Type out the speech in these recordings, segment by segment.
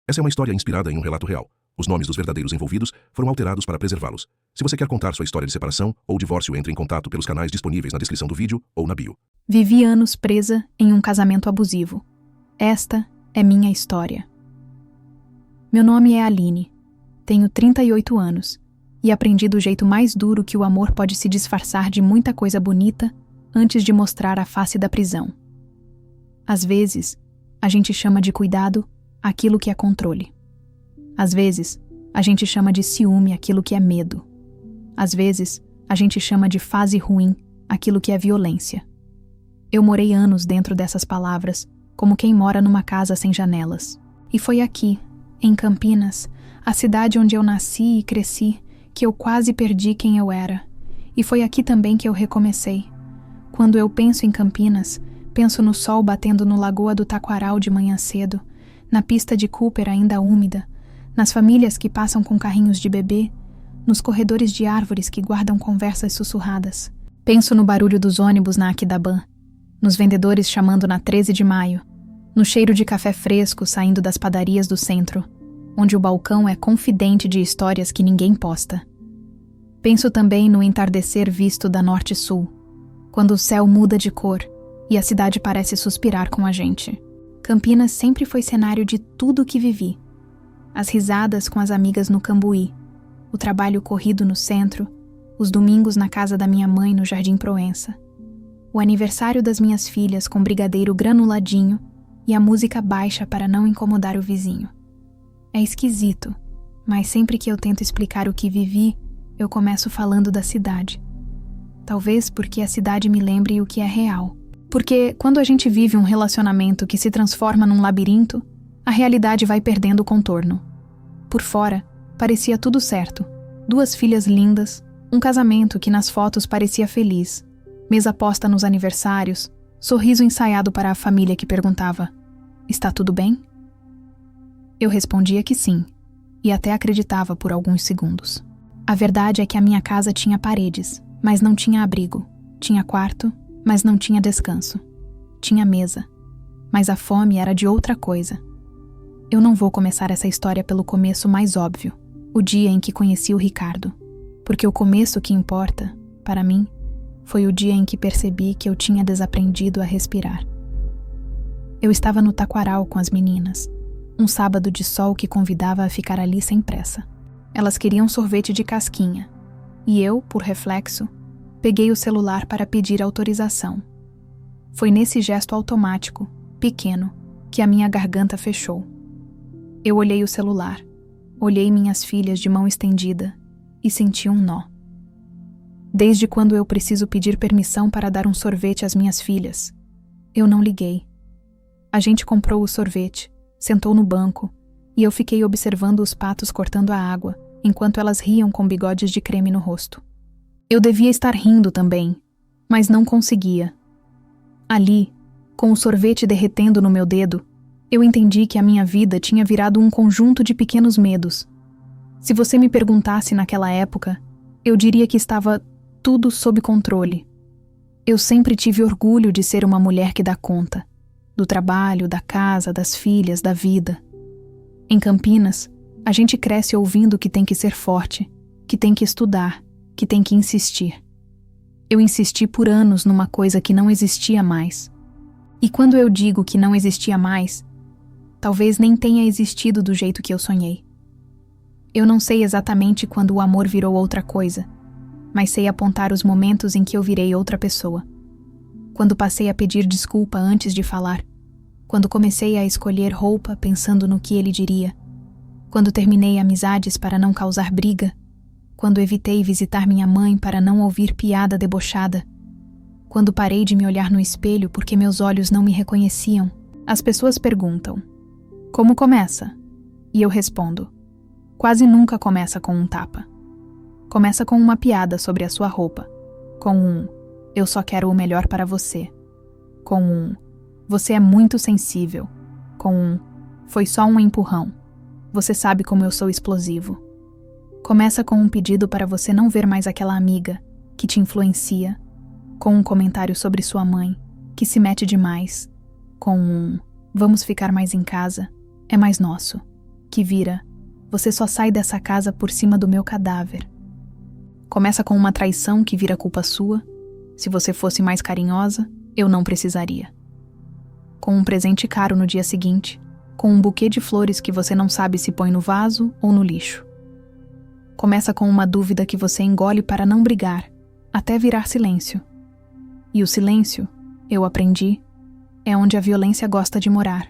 Essa é uma história inspirada em um relato real. Os nomes dos verdadeiros envolvidos foram alterados para preservá-los. Se você quer contar sua história de separação ou divórcio, entre em contato pelos canais disponíveis na descrição do vídeo ou na bio. Vivi anos presa em um casamento abusivo. Esta é minha história. Meu nome é Aline. Tenho 38 anos e aprendi do jeito mais duro que o amor pode se disfarçar de muita coisa bonita antes de mostrar a face da prisão. Às vezes, a gente chama de cuidado aquilo que é controle. Às vezes, a gente chama de ciúme aquilo que é medo. Às vezes, a gente chama de fase ruim aquilo que é violência. Eu morei anos dentro dessas palavras, como quem mora numa casa sem janelas. E foi aqui, em Campinas, a cidade onde eu nasci e cresci, que eu quase perdi quem eu era. E foi aqui também que eu recomecei. Quando eu penso em Campinas, penso no sol batendo no Lagoa do Taquaral de manhã cedo, na pista de Cooper ainda úmida, nas famílias que passam com carrinhos de bebê, nos corredores de árvores que guardam conversas sussurradas. Penso no barulho dos ônibus na Aquidabã, nos vendedores chamando na 13 de maio, no cheiro de café fresco saindo das padarias do centro, onde o balcão é confidente de histórias que ninguém posta. Penso também no entardecer visto da norte-sul, quando o céu muda de cor e a cidade parece suspirar com a gente. Campinas sempre foi cenário de tudo o que vivi. As risadas com as amigas no Cambuí, o trabalho corrido no centro, os domingos na casa da minha mãe no Jardim Proença, o aniversário das minhas filhas com brigadeiro granuladinho e a música baixa para não incomodar o vizinho. É esquisito, mas sempre que eu tento explicar o que vivi, eu começo falando da cidade. Talvez porque a cidade me lembre o que é real. Porque quando a gente vive um relacionamento que se transforma num labirinto, a realidade vai perdendo o contorno. Por fora, parecia tudo certo. 2 filhas lindas, um casamento que nas fotos parecia feliz, mesa posta nos aniversários, sorriso ensaiado para a família que perguntava: "Está tudo bem?" Eu respondia que sim, e até acreditava por alguns segundos. A verdade é que a minha casa tinha paredes, mas não tinha abrigo. Tinha quarto, mas não tinha descanso. Tinha mesa, mas a fome era de outra coisa. Eu não vou começar essa história pelo começo mais óbvio, o dia em que conheci o Ricardo, porque o começo que importa, para mim, foi o dia em que percebi que eu tinha desaprendido a respirar. Eu estava no Taquaral com as meninas, um sábado de sol que convidava a ficar ali sem pressa. Elas queriam sorvete de casquinha, e eu, por reflexo, peguei o celular para pedir autorização. Foi nesse gesto automático, pequeno, que a minha garganta fechou. Eu olhei o celular, olhei minhas filhas de mão estendida e senti um nó. Desde quando eu preciso pedir permissão para dar um sorvete às minhas filhas? Eu não liguei. A gente comprou o sorvete, sentou no banco, e eu fiquei observando os patos cortando a água, enquanto elas riam com bigodes de creme no rosto. Eu devia estar rindo também, mas não conseguia. Ali, com o sorvete derretendo no meu dedo, eu entendi que a minha vida tinha virado um conjunto de pequenos medos. Se você me perguntasse naquela época, eu diria que estava tudo sob controle. Eu sempre tive orgulho de ser uma mulher que dá conta, do trabalho, da casa, das filhas, da vida. Em Campinas, a gente cresce ouvindo que tem que ser forte, que tem que estudar, que tem que insistir. Eu insisti por anos numa coisa que não existia mais. E quando eu digo que não existia mais, talvez nem tenha existido do jeito que eu sonhei. Eu não sei exatamente quando o amor virou outra coisa, mas sei apontar os momentos em que eu virei outra pessoa. Quando passei a pedir desculpa antes de falar, quando comecei a escolher roupa pensando no que ele diria, quando terminei amizades para não causar briga, quando evitei visitar minha mãe para não ouvir piada debochada, quando parei de me olhar no espelho porque meus olhos não me reconheciam. As pessoas perguntam: "Como começa?" E eu respondo: quase nunca começa com um tapa. Começa com uma piada sobre a sua roupa, com um "eu só quero o melhor para você", com um "você é muito sensível", com um "foi só um empurrão, você sabe como eu sou explosivo". Começa com um pedido para você não ver mais aquela amiga que te influencia, com um comentário sobre sua mãe, que se mete demais, com um "vamos ficar mais em casa, é mais nosso", que vira: você só sai dessa casa por cima do meu cadáver. Começa com uma traição que vira culpa sua. Se você fosse mais carinhosa, eu não precisaria. Com um presente caro no dia seguinte, com um buquê de flores que você não sabe se põe no vaso ou no lixo. Começa com uma dúvida que você engole para não brigar, até virar silêncio. E o silêncio, eu aprendi, é onde a violência gosta de morar.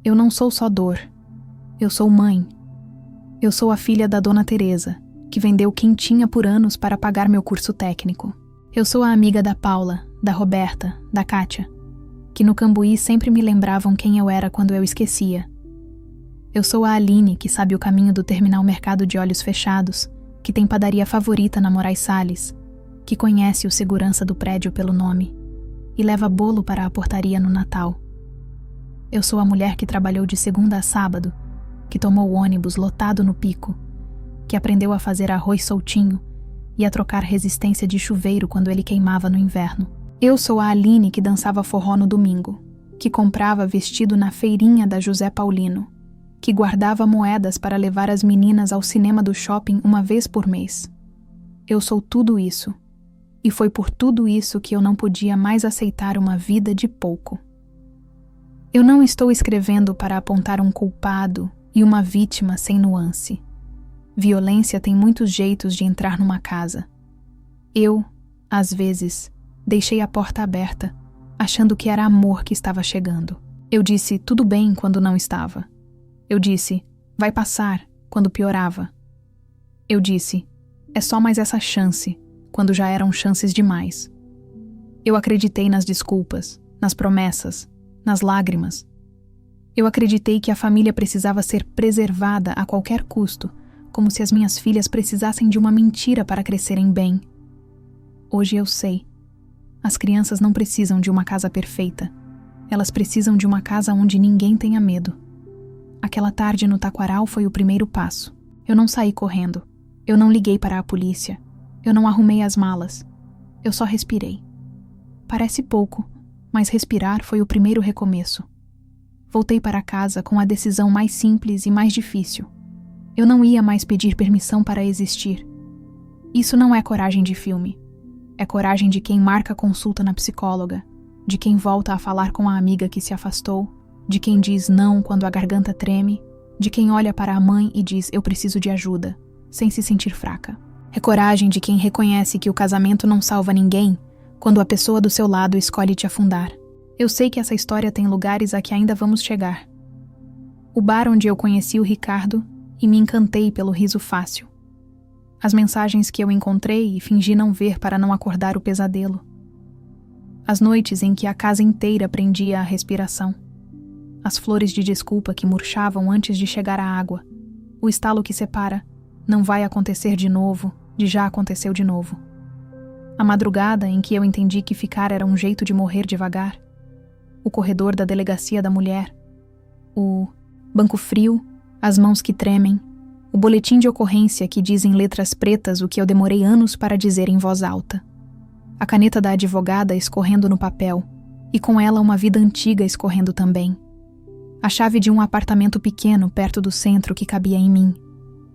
Eu não sou só dor. Eu sou mãe. Eu sou a filha da Dona Teresa, que vendeu quentinha por anos para pagar meu curso técnico. Eu sou a amiga da Paula, da Roberta, da Kátia, que no Cambuí sempre me lembravam quem eu era quando eu esquecia. Eu sou a Aline, que sabe o caminho do terminal Mercado de Olhos Fechados, que tem padaria favorita na Moraes Salles, que conhece o segurança do prédio pelo nome e leva bolo para a portaria no Natal. Eu sou a mulher que trabalhou de segunda a sábado, que tomou o ônibus lotado no pico, que aprendeu a fazer arroz soltinho e a trocar resistência de chuveiro quando ele queimava no inverno. Eu sou a Aline que dançava forró no domingo, que comprava vestido na feirinha da José Paulino, que guardava moedas para levar as meninas ao cinema do shopping uma vez por mês. Eu sou tudo isso, e foi por tudo isso que eu não podia mais aceitar uma vida de pouco. Eu não estou escrevendo para apontar um culpado e uma vítima sem nuance. Violência tem muitos jeitos de entrar numa casa. Eu, às vezes, deixei a porta aberta, achando que era amor que estava chegando. Eu disse tudo bem quando não estava. Eu disse, vai passar, quando piorava. Eu disse, é só mais essa chance, quando já eram chances demais. Eu acreditei nas desculpas, nas promessas, nas lágrimas. Eu acreditei que a família precisava ser preservada a qualquer custo, como se as minhas filhas precisassem de uma mentira para crescerem bem. Hoje eu sei. As crianças não precisam de uma casa perfeita. Elas precisam de uma casa onde ninguém tenha medo. Aquela tarde no Taquaral foi o primeiro passo. Eu não saí correndo. Eu não liguei para a polícia. Eu não arrumei as malas. Eu só respirei. Parece pouco, mas respirar foi o primeiro recomeço. Voltei para casa com a decisão mais simples e mais difícil. Eu não ia mais pedir permissão para existir. Isso não é coragem de filme. É coragem de quem marca consulta na psicóloga, de quem volta a falar com a amiga que se afastou, de quem diz não quando a garganta treme, de quem olha para a mãe e diz eu preciso de ajuda, sem se sentir fraca. É coragem de quem reconhece que o casamento não salva ninguém quando a pessoa do seu lado escolhe te afundar. Eu sei que essa história tem lugares a que ainda vamos chegar. O bar onde eu conheci o Ricardo e me encantei pelo riso fácil. As mensagens que eu encontrei e fingi não ver para não acordar o pesadelo. As noites em que a casa inteira prendia a respiração. As flores de desculpa que murchavam antes de chegar à água. O estalo que separa, não vai acontecer de novo, de já aconteceu de novo. A madrugada em que eu entendi que ficar era um jeito de morrer devagar. O corredor da delegacia da mulher. O banco frio, as mãos que tremem. O boletim de ocorrência que diz em letras pretas o que eu demorei anos para dizer em voz alta. A caneta da advogada escorrendo no papel, e com ela uma vida antiga escorrendo também. A chave de um apartamento pequeno perto do centro que cabia em mim.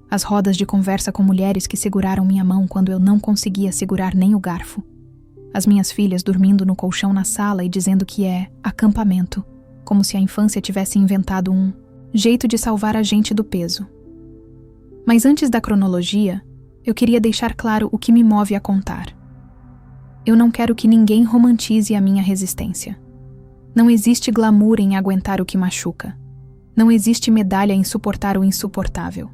As rodas de conversa com mulheres que seguraram minha mão quando eu não conseguia segurar nem o garfo. As minhas filhas dormindo no colchão na sala e dizendo que é acampamento, como se a infância tivesse inventado um jeito de salvar a gente do peso. Mas antes da cronologia, eu queria deixar claro o que me move a contar. Eu não quero que ninguém romantize a minha resistência. Não existe glamour em aguentar o que machuca. Não existe medalha em suportar o insuportável.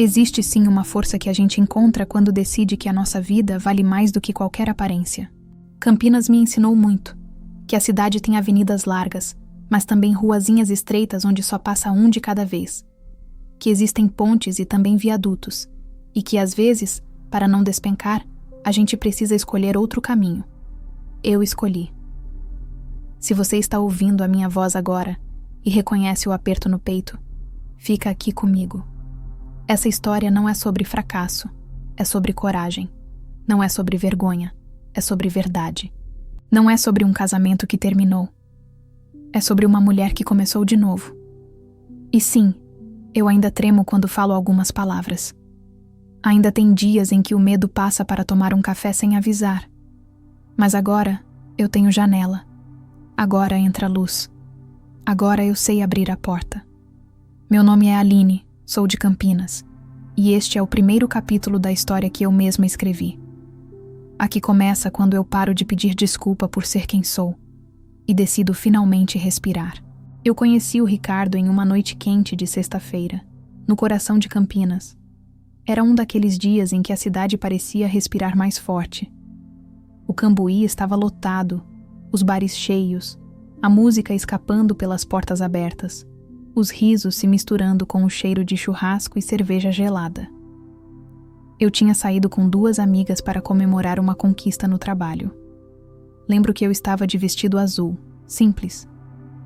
Existe sim uma força que a gente encontra quando decide que a nossa vida vale mais do que qualquer aparência. Campinas me ensinou muito, que a cidade tem avenidas largas, mas também ruazinhas estreitas onde só passa um de cada vez. Que existem pontes e também viadutos, e que às vezes, para não despencar, a gente precisa escolher outro caminho. Eu escolhi. Se você está ouvindo a minha voz agora e reconhece o aperto no peito, fica aqui comigo. Essa história não é sobre fracasso, é sobre coragem. Não é sobre vergonha, é sobre verdade. Não é sobre um casamento que terminou. É sobre uma mulher que começou de novo. E sim, eu ainda tremo quando falo algumas palavras. Ainda tem dias em que o medo passa para tomar um café sem avisar. Mas agora eu tenho janela. Agora entra luz. Agora eu sei abrir a porta. Meu nome é Aline, sou de Campinas. E este é o primeiro capítulo da história que eu mesma escrevi. Aqui começa quando eu paro de pedir desculpa por ser quem sou e decido finalmente respirar. Eu conheci o Ricardo em uma noite quente de sexta-feira, no coração de Campinas. Era um daqueles dias em que a cidade parecia respirar mais forte. O Cambuí estava lotado, os bares cheios, a música escapando pelas portas abertas, os risos se misturando com o cheiro de churrasco e cerveja gelada. Eu tinha saído com 2 amigas para comemorar uma conquista no trabalho. Lembro que eu estava de vestido azul, simples,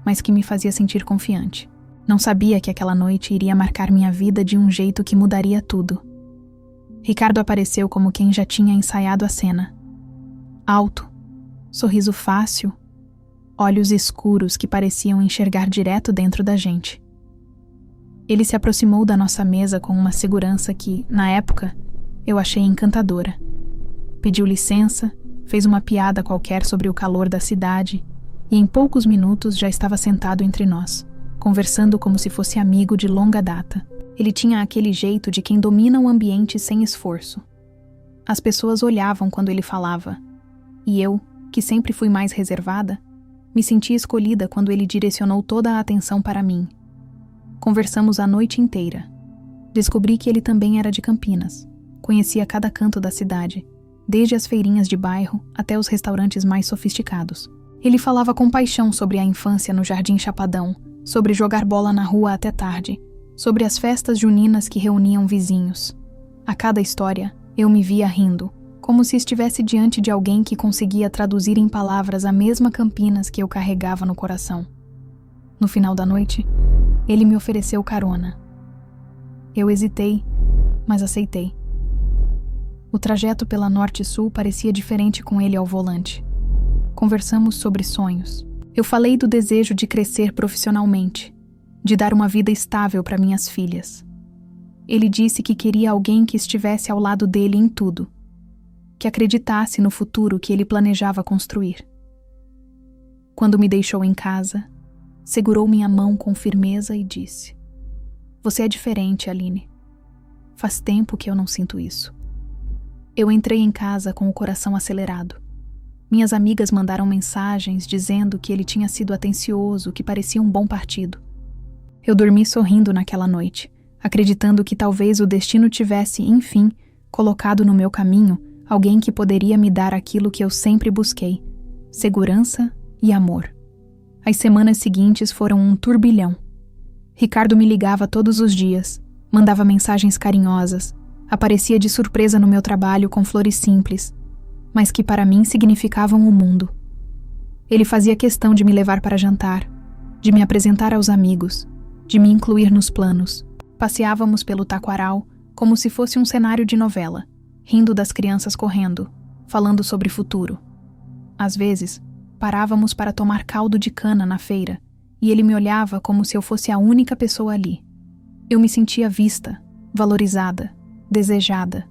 mas que me fazia sentir confiante. Não sabia que aquela noite iria marcar minha vida de um jeito que mudaria tudo. Ricardo apareceu como quem já tinha ensaiado a cena. Alto, sorriso fácil, olhos escuros que pareciam enxergar direto dentro da gente. Ele se aproximou da nossa mesa com uma segurança que, na época, eu achei encantadora. Pediu licença, fez uma piada qualquer sobre o calor da cidade e em poucos minutos já estava sentado entre nós, conversando como se fosse amigo de longa data. Ele tinha aquele jeito de quem domina o ambiente sem esforço. As pessoas olhavam quando ele falava, e eu, que sempre fui mais reservada, me senti escolhida quando ele direcionou toda a atenção para mim. Conversamos a noite inteira. Descobri que ele também era de Campinas. Conhecia cada canto da cidade, desde as feirinhas de bairro até os restaurantes mais sofisticados. Ele falava com paixão sobre a infância no Jardim Chapadão, sobre jogar bola na rua até tarde, sobre as festas juninas que reuniam vizinhos. A cada história, eu me via rindo, como se estivesse diante de alguém que conseguia traduzir em palavras a mesma Campinas que eu carregava no coração. No final da noite, ele me ofereceu carona. Eu hesitei, mas aceitei. O trajeto pela Norte-Sul parecia diferente com ele ao volante. Conversamos sobre sonhos. Eu falei do desejo de crescer profissionalmente, de dar uma vida estável para minhas filhas. Ele disse que queria alguém que estivesse ao lado dele em tudo, que acreditasse no futuro que ele planejava construir. Quando me deixou em casa, segurou minha mão com firmeza e disse: "Você é diferente, Aline. Faz tempo que eu não sinto isso." Eu entrei em casa com o coração acelerado. Minhas amigas mandaram mensagens dizendo que ele tinha sido atencioso, que parecia um bom partido. Eu dormi sorrindo naquela noite, acreditando que talvez o destino tivesse, enfim, colocado no meu caminho alguém que poderia me dar aquilo que eu sempre busquei: segurança e amor. As semanas seguintes foram um turbilhão. Ricardo me ligava todos os dias, mandava mensagens carinhosas, aparecia de surpresa no meu trabalho com flores simples, mas que para mim significavam o mundo. Ele fazia questão de me levar para jantar, de me apresentar aos amigos, de me incluir nos planos. Passeávamos pelo Taquaral como se fosse um cenário de novela, rindo das crianças correndo, falando sobre futuro. Às vezes, parávamos para tomar caldo de cana na feira e ele me olhava como se eu fosse a única pessoa ali. Eu me sentia vista, valorizada, desejada.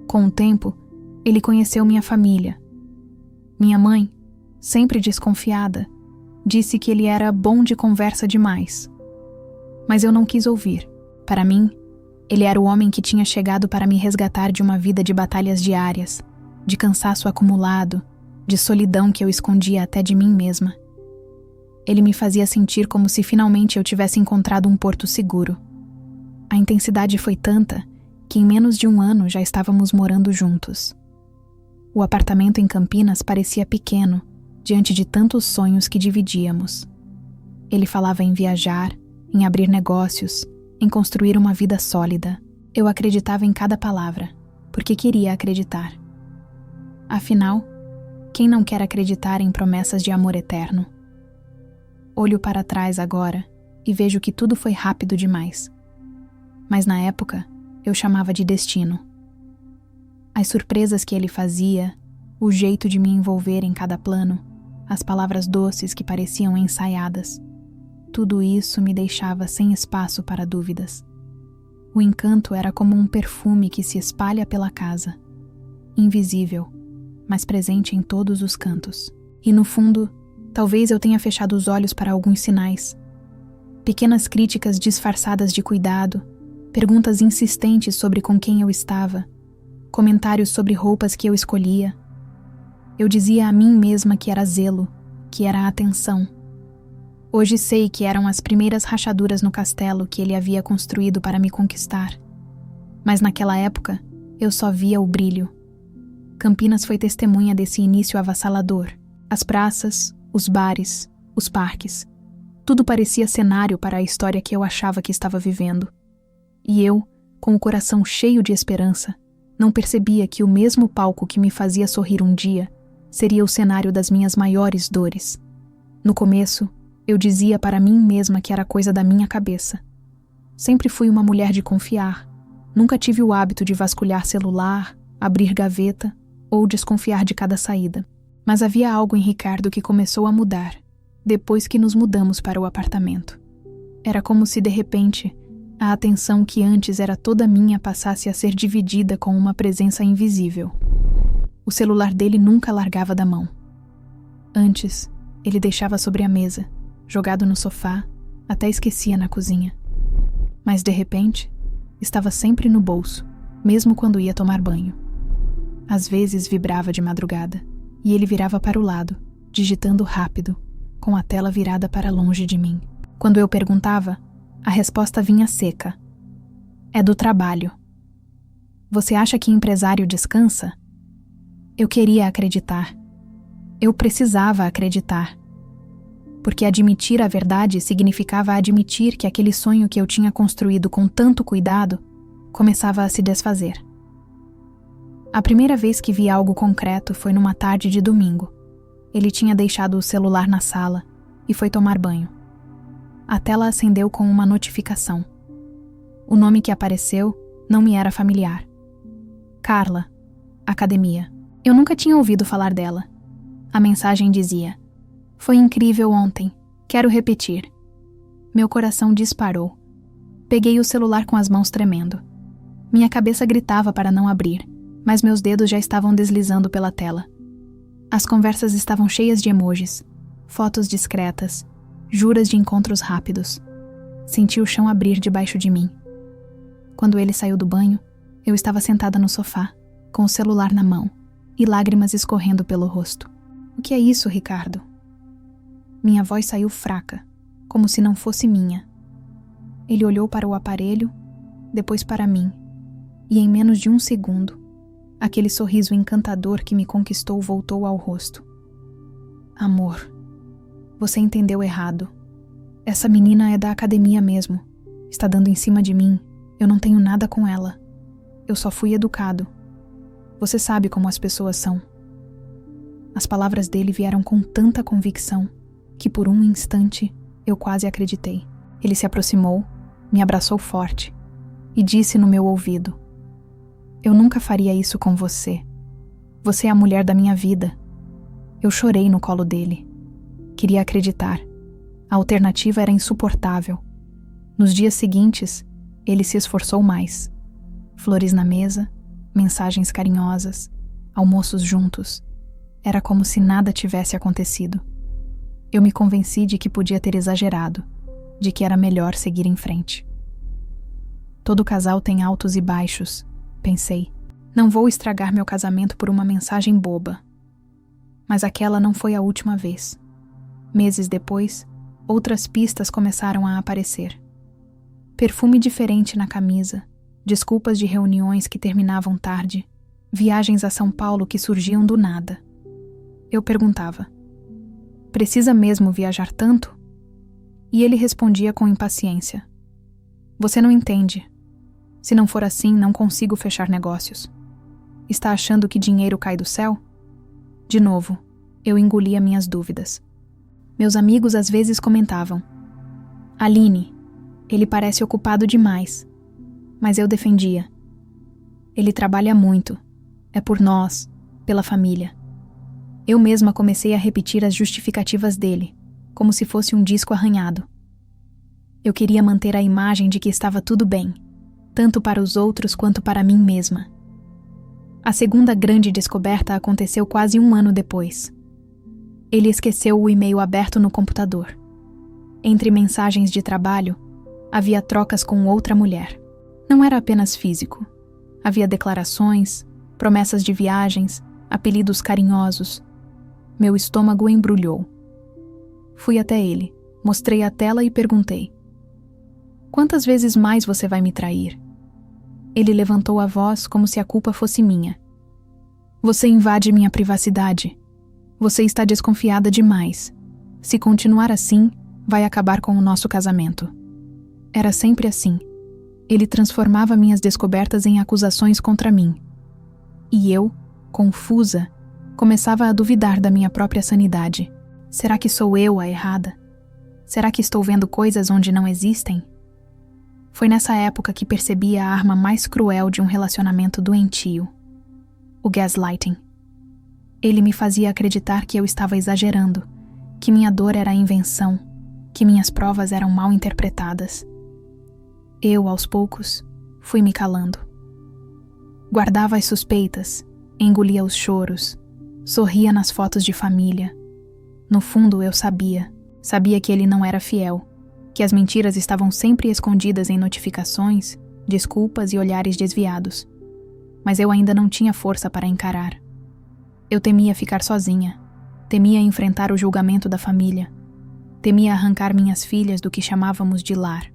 Com o tempo, ele conheceu minha família. Minha mãe, sempre desconfiada, disse que ele era bom de conversa demais. Mas eu não quis ouvir. Para mim, ele era o homem que tinha chegado para me resgatar de uma vida de batalhas diárias, de cansaço acumulado, de solidão que eu escondia até de mim mesma. Ele me fazia sentir como se finalmente eu tivesse encontrado um porto seguro. A intensidade foi tanta que em menos de 1 ano já estávamos morando juntos. O apartamento em Campinas parecia pequeno, diante de tantos sonhos que dividíamos. Ele falava em viajar, em abrir negócios, em construir uma vida sólida. Eu acreditava em cada palavra, porque queria acreditar. Afinal, quem não quer acreditar em promessas de amor eterno? Olho para trás agora e vejo que tudo foi rápido demais. Mas na época, eu chamava de destino. As surpresas que ele fazia, o jeito de me envolver em cada plano, as palavras doces que pareciam ensaiadas, tudo isso me deixava sem espaço para dúvidas. O encanto era como um perfume que se espalha pela casa, invisível, mas presente em todos os cantos. E no fundo, talvez eu tenha fechado os olhos para alguns sinais. Pequenas críticas disfarçadas de cuidado, perguntas insistentes sobre com quem eu estava, comentários sobre roupas que eu escolhia. Eu dizia a mim mesma que era zelo, que era atenção. Hoje sei que eram as primeiras rachaduras no castelo que ele havia construído para me conquistar. Mas naquela época, eu só via o brilho. Campinas foi testemunha desse início avassalador. As praças, os bares, os parques. Tudo parecia cenário para a história que eu achava que estava vivendo. E eu, com o coração cheio de esperança, não percebia que o mesmo palco que me fazia sorrir um dia seria o cenário das minhas maiores dores. No começo, eu dizia para mim mesma que era coisa da minha cabeça. Sempre fui uma mulher de confiar. Nunca tive o hábito de vasculhar celular, abrir gaveta ou desconfiar de cada saída. Mas havia algo em Ricardo que começou a mudar, depois que nos mudamos para o apartamento. Era como se, de repente, a atenção que antes era toda minha passasse a ser dividida com uma presença invisível. O celular dele nunca largava da mão. Antes, ele deixava sobre a mesa, jogado no sofá, até esquecia na cozinha. Mas, de repente, estava sempre no bolso, mesmo quando ia tomar banho. Às vezes vibrava de madrugada, e ele virava para o lado, digitando rápido, com a tela virada para longe de mim. Quando eu perguntava, a resposta vinha seca. É do trabalho. Você acha que empresário descansa? Eu queria acreditar. Eu precisava acreditar. Porque admitir a verdade significava admitir que aquele sonho que eu tinha construído com tanto cuidado começava a se desfazer. A primeira vez que vi algo concreto foi numa tarde de domingo. Ele tinha deixado o celular na sala e foi tomar banho. A tela acendeu com uma notificação. O nome que apareceu não me era familiar. Carla, academia. Eu nunca tinha ouvido falar dela. A mensagem dizia: foi incrível ontem, quero repetir. Meu coração disparou. Peguei o celular com as mãos tremendo. Minha cabeça gritava para não abrir, mas meus dedos já estavam deslizando pela tela. As conversas estavam cheias de emojis, fotos discretas, juras de encontros rápidos. Senti o chão abrir debaixo de mim. Quando ele saiu do banho, eu estava sentada no sofá, com o celular na mão e lágrimas escorrendo pelo rosto. O que é isso, Ricardo? Minha voz saiu fraca, como se não fosse minha. Ele olhou para o aparelho, depois para mim, e em menos de um segundo, aquele sorriso encantador que me conquistou voltou ao rosto. Amor, você entendeu errado. Essa menina é da academia mesmo. Está dando em cima de mim. Eu não tenho nada com ela. Eu só fui educado. Você sabe como as pessoas são. As palavras dele vieram com tanta convicção que por um instante eu quase acreditei. Ele se aproximou, me abraçou forte e disse no meu ouvido: eu nunca faria isso com você. Você é a mulher da minha vida. Eu chorei no colo dele. Queria acreditar. A alternativa era insuportável. Nos dias seguintes, ele se esforçou mais. Flores na mesa, mensagens carinhosas, almoços juntos. Era como se nada tivesse acontecido. Eu me convenci de que podia ter exagerado, de que era melhor seguir em frente. Todo casal tem altos e baixos, pensei. Não vou estragar meu casamento por uma mensagem boba. Mas aquela não foi a última vez. Meses depois, outras pistas começaram a aparecer. Perfume diferente na camisa, desculpas de reuniões que terminavam tarde, viagens a São Paulo que surgiam do nada. Eu perguntava: precisa mesmo viajar tanto? E ele respondia com impaciência: você não entende. Se não for assim, não consigo fechar negócios. Está achando que dinheiro cai do céu? De novo, eu engolia minhas dúvidas. Meus amigos às vezes comentavam: Aline, ele parece ocupado demais. Mas eu defendia: ele trabalha muito. É por nós, pela família. Eu mesma comecei a repetir as justificativas dele, como se fosse um disco arranhado. Eu queria manter a imagem de que estava tudo bem, tanto para os outros quanto para mim mesma. A segunda grande descoberta aconteceu quase 1 ano depois. Ele esqueceu o e-mail aberto no computador. Entre mensagens de trabalho, havia trocas com outra mulher. Não era apenas físico. Havia declarações, promessas de viagens, apelidos carinhosos. Meu estômago embrulhou. Fui até ele, mostrei a tela e perguntei: "Quantas vezes mais você vai me trair?" Ele levantou a voz como se a culpa fosse minha. "Você invade minha privacidade. Você está desconfiada demais. Se continuar assim, vai acabar com o nosso casamento." Era sempre assim. Ele transformava minhas descobertas em acusações contra mim. E eu, confusa, começava a duvidar da minha própria sanidade. Será que sou eu a errada? Será que estou vendo coisas onde não existem? Foi nessa época que percebi a arma mais cruel de um relacionamento doentio: o gaslighting. Ele me fazia acreditar que eu estava exagerando, que minha dor era invenção, que minhas provas eram mal interpretadas. Eu, aos poucos, fui me calando. Guardava as suspeitas, engolia os choros, sorria nas fotos de família. No fundo, eu sabia que ele não era fiel, que as mentiras estavam sempre escondidas em notificações, desculpas e olhares desviados. Mas eu ainda não tinha força para encarar. Eu temia ficar sozinha, temia enfrentar o julgamento da família, temia arrancar minhas filhas do que chamávamos de lar.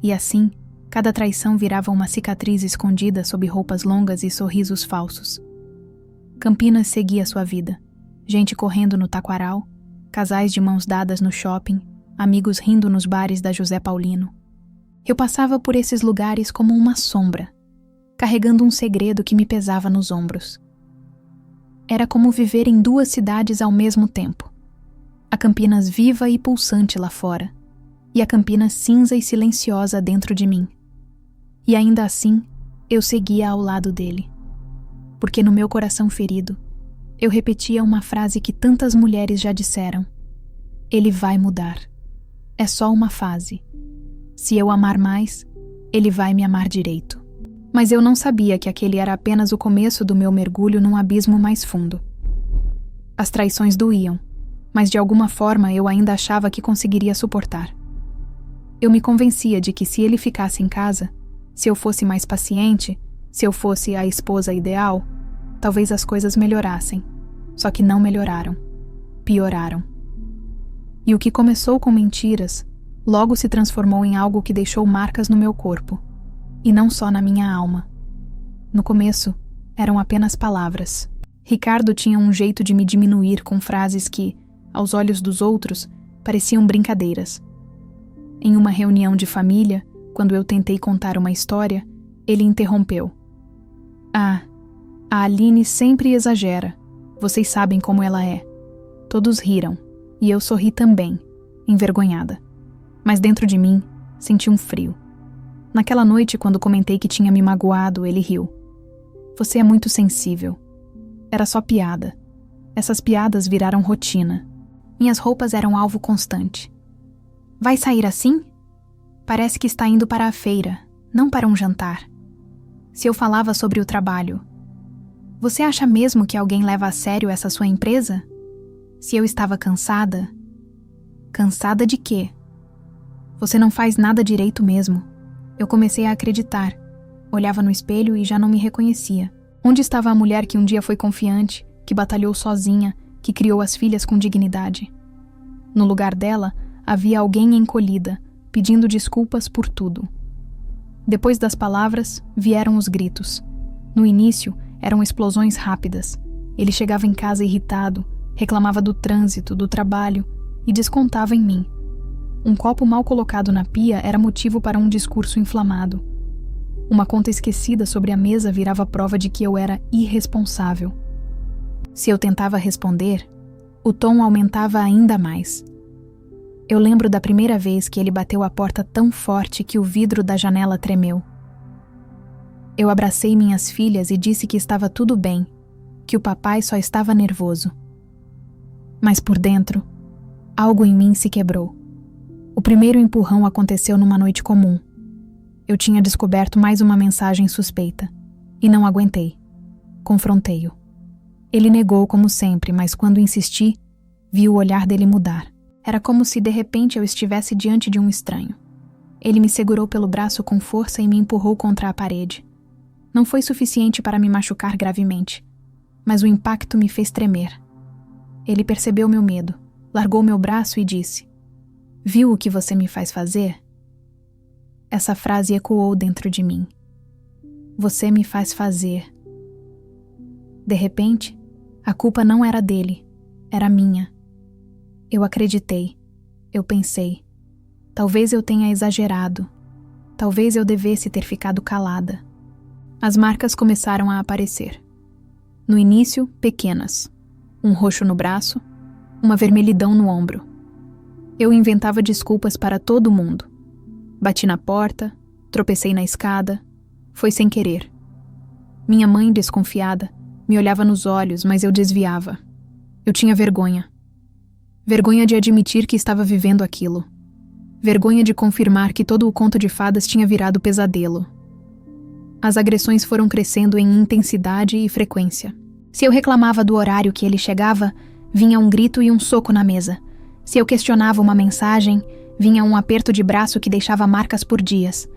E assim, cada traição virava uma cicatriz escondida sob roupas longas e sorrisos falsos. Campinas seguia sua vida. Gente correndo no taquaral, casais de mãos dadas no shopping, amigos rindo nos bares da José Paulino. Eu passava por esses lugares como uma sombra, carregando um segredo que me pesava nos ombros. Era como viver em 2 cidades ao mesmo tempo. A Campinas viva e pulsante lá fora, e a Campinas cinza e silenciosa dentro de mim. E ainda assim, eu seguia ao lado dele. Porque no meu coração ferido, eu repetia uma frase que tantas mulheres já disseram: ele vai mudar. É só uma fase. Se eu amar mais, ele vai me amar direito. Mas eu não sabia que aquele era apenas o começo do meu mergulho num abismo mais fundo. As traições doíam, mas de alguma forma eu ainda achava que conseguiria suportar. Eu me convencia de que se ele ficasse em casa, se eu fosse mais paciente, se eu fosse a esposa ideal, talvez as coisas melhorassem. Só que não melhoraram. Pioraram. E o que começou com mentiras, logo se transformou em algo que deixou marcas no meu corpo. E não só na minha alma. No começo, eram apenas palavras. Ricardo tinha um jeito de me diminuir com frases que, aos olhos dos outros, pareciam brincadeiras. Em uma reunião de família, quando eu tentei contar uma história, ele interrompeu. "Ah, a Aline sempre exagera. Vocês sabem como ela é." Todos riram, e eu sorri também, envergonhada. Mas dentro de mim, senti um frio. Naquela noite, quando comentei que tinha me magoado, ele riu. "Você é muito sensível." Era só piada. Essas piadas viraram rotina. Minhas roupas eram alvo constante. "Vai sair assim? Parece que está indo para a feira, não para um jantar." Se eu falava sobre o trabalho: "Você acha mesmo que alguém leva a sério essa sua empresa?" Se eu estava cansada: "Cansada de quê? Você não faz nada direito mesmo." Eu comecei a acreditar. Olhava no espelho e já não me reconhecia. Onde estava a mulher que um dia foi confiante, que batalhou sozinha, que criou as filhas com dignidade? No lugar dela, havia alguém encolhida, pedindo desculpas por tudo. Depois das palavras, vieram os gritos. No início, eram explosões rápidas. Ele chegava em casa irritado, reclamava do trânsito, do trabalho e descontava em mim. Um copo mal colocado na pia era motivo para um discurso inflamado. Uma conta esquecida sobre a mesa virava prova de que eu era irresponsável. Se eu tentava responder, o tom aumentava ainda mais. Eu lembro da primeira vez que ele bateu a porta tão forte que o vidro da janela tremeu. Eu abracei minhas filhas e disse que estava tudo bem, que o papai só estava nervoso. Mas por dentro, algo em mim se quebrou. O primeiro empurrão aconteceu numa noite comum. Eu tinha descoberto mais uma mensagem suspeita, e não aguentei. Confrontei-o. Ele negou como sempre, mas quando insisti, vi o olhar dele mudar. Era como se de repente eu estivesse diante de um estranho. Ele me segurou pelo braço com força e me empurrou contra a parede. Não foi suficiente para me machucar gravemente, mas o impacto me fez tremer. Ele percebeu meu medo, largou meu braço e disse: "Viu o que você me faz fazer?" Essa frase ecoou dentro de mim. Você me faz fazer. De repente, a culpa não era dele, era minha. Eu acreditei, eu pensei. Talvez eu tenha exagerado. Talvez eu devesse ter ficado calada. As marcas começaram a aparecer. No início, pequenas. Um roxo no braço, uma vermelhidão no ombro. Eu inventava desculpas para todo mundo. Bati na porta, tropecei na escada. Foi sem querer. Minha mãe, desconfiada, me olhava nos olhos, mas eu desviava. Eu tinha vergonha. Vergonha de admitir que estava vivendo aquilo. Vergonha de confirmar que todo o conto de fadas tinha virado pesadelo. As agressões foram crescendo em intensidade e frequência. Se eu reclamava do horário que ele chegava, vinha um grito e um soco na mesa. Se eu questionava uma mensagem, vinha um aperto de braço que deixava marcas por dias.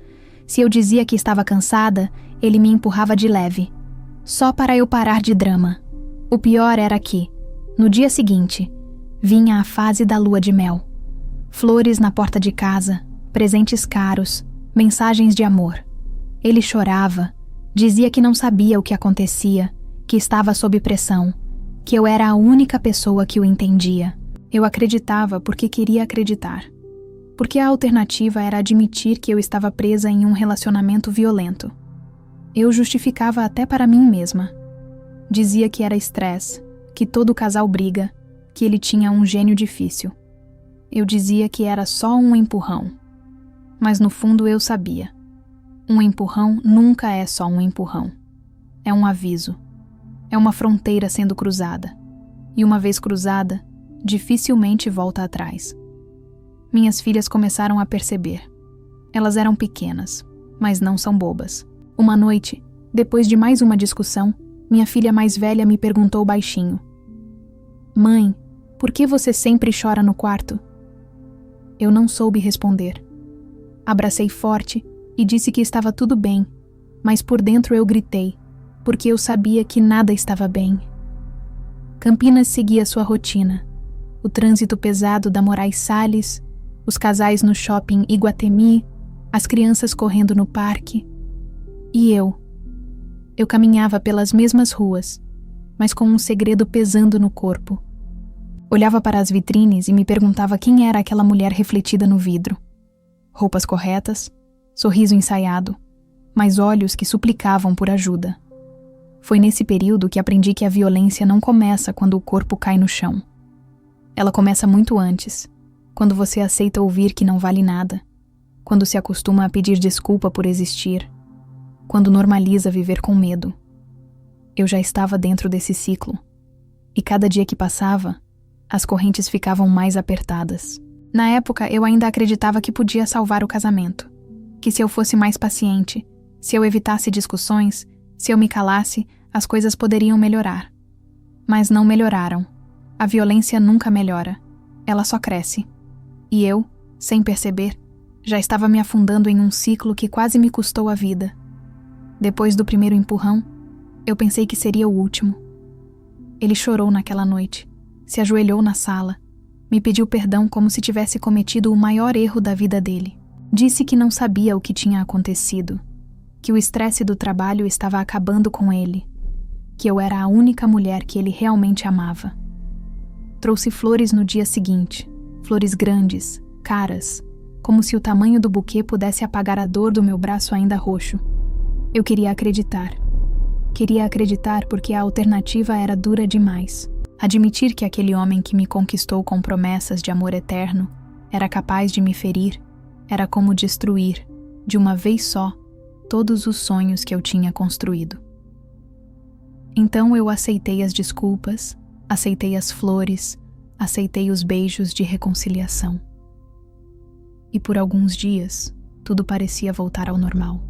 Se eu dizia que estava cansada, ele me empurrava de leve, só para eu parar de drama. O pior era que, no dia seguinte, vinha a fase da lua de mel. Flores na porta de casa, presentes caros, mensagens de amor. Ele chorava, dizia que não sabia o que acontecia, que estava sob pressão, que eu era a única pessoa que o entendia. Eu acreditava porque queria acreditar. Porque a alternativa era admitir que eu estava presa em um relacionamento violento. Eu justificava até para mim mesma. Dizia que era estresse, que todo casal briga, que ele tinha um gênio difícil. Eu dizia que era só um empurrão. Mas no fundo eu sabia. Um empurrão nunca é só um empurrão. É um aviso. É uma fronteira sendo cruzada. E uma vez cruzada, dificilmente volta atrás. Minhas filhas começaram a perceber. Elas eram pequenas, mas não são bobas. Uma noite, depois de mais uma discussão, minha filha mais velha me perguntou baixinho: "Mãe, por que você sempre chora no quarto?" Eu não soube responder. Abracei forte e disse que estava tudo bem, mas por dentro eu gritei, porque eu sabia que nada estava bem. Campinas seguia sua rotina. O trânsito pesado da Moraes Salles, os casais no shopping Iguatemi, as crianças correndo no parque. E eu caminhava pelas mesmas ruas, mas com um segredo pesando no corpo. Olhava para as vitrines e me perguntava quem era aquela mulher refletida no vidro. Roupas corretas, sorriso ensaiado, mas olhos que suplicavam por ajuda. Foi nesse período que aprendi que a violência não começa quando o corpo cai no chão. Ela começa muito antes, quando você aceita ouvir que não vale nada, quando se acostuma a pedir desculpa por existir, quando normaliza viver com medo. Eu já estava dentro desse ciclo, e cada dia que passava, as correntes ficavam mais apertadas. Na época, eu ainda acreditava que podia salvar o casamento, que se eu fosse mais paciente, se eu evitasse discussões, se eu me calasse, as coisas poderiam melhorar. Mas não melhoraram. A violência nunca melhora, ela só cresce. E eu, sem perceber, já estava me afundando em um ciclo que quase me custou a vida. Depois do primeiro empurrão, eu pensei que seria o último. Ele chorou naquela noite, se ajoelhou na sala, me pediu perdão como se tivesse cometido o maior erro da vida dele. Disse que não sabia o que tinha acontecido, que o estresse do trabalho estava acabando com ele, que eu era a única mulher que ele realmente amava. Trouxe flores no dia seguinte, flores grandes, caras, como se o tamanho do buquê pudesse apagar a dor do meu braço ainda roxo. Eu queria acreditar. Queria acreditar porque a alternativa era dura demais. Admitir que aquele homem que me conquistou com promessas de amor eterno era capaz de me ferir era como destruir, de uma vez só, todos os sonhos que eu tinha construído. Então eu aceitei as desculpas, aceitei as flores, aceitei os beijos de reconciliação. e por alguns dias tudo parecia voltar ao normal.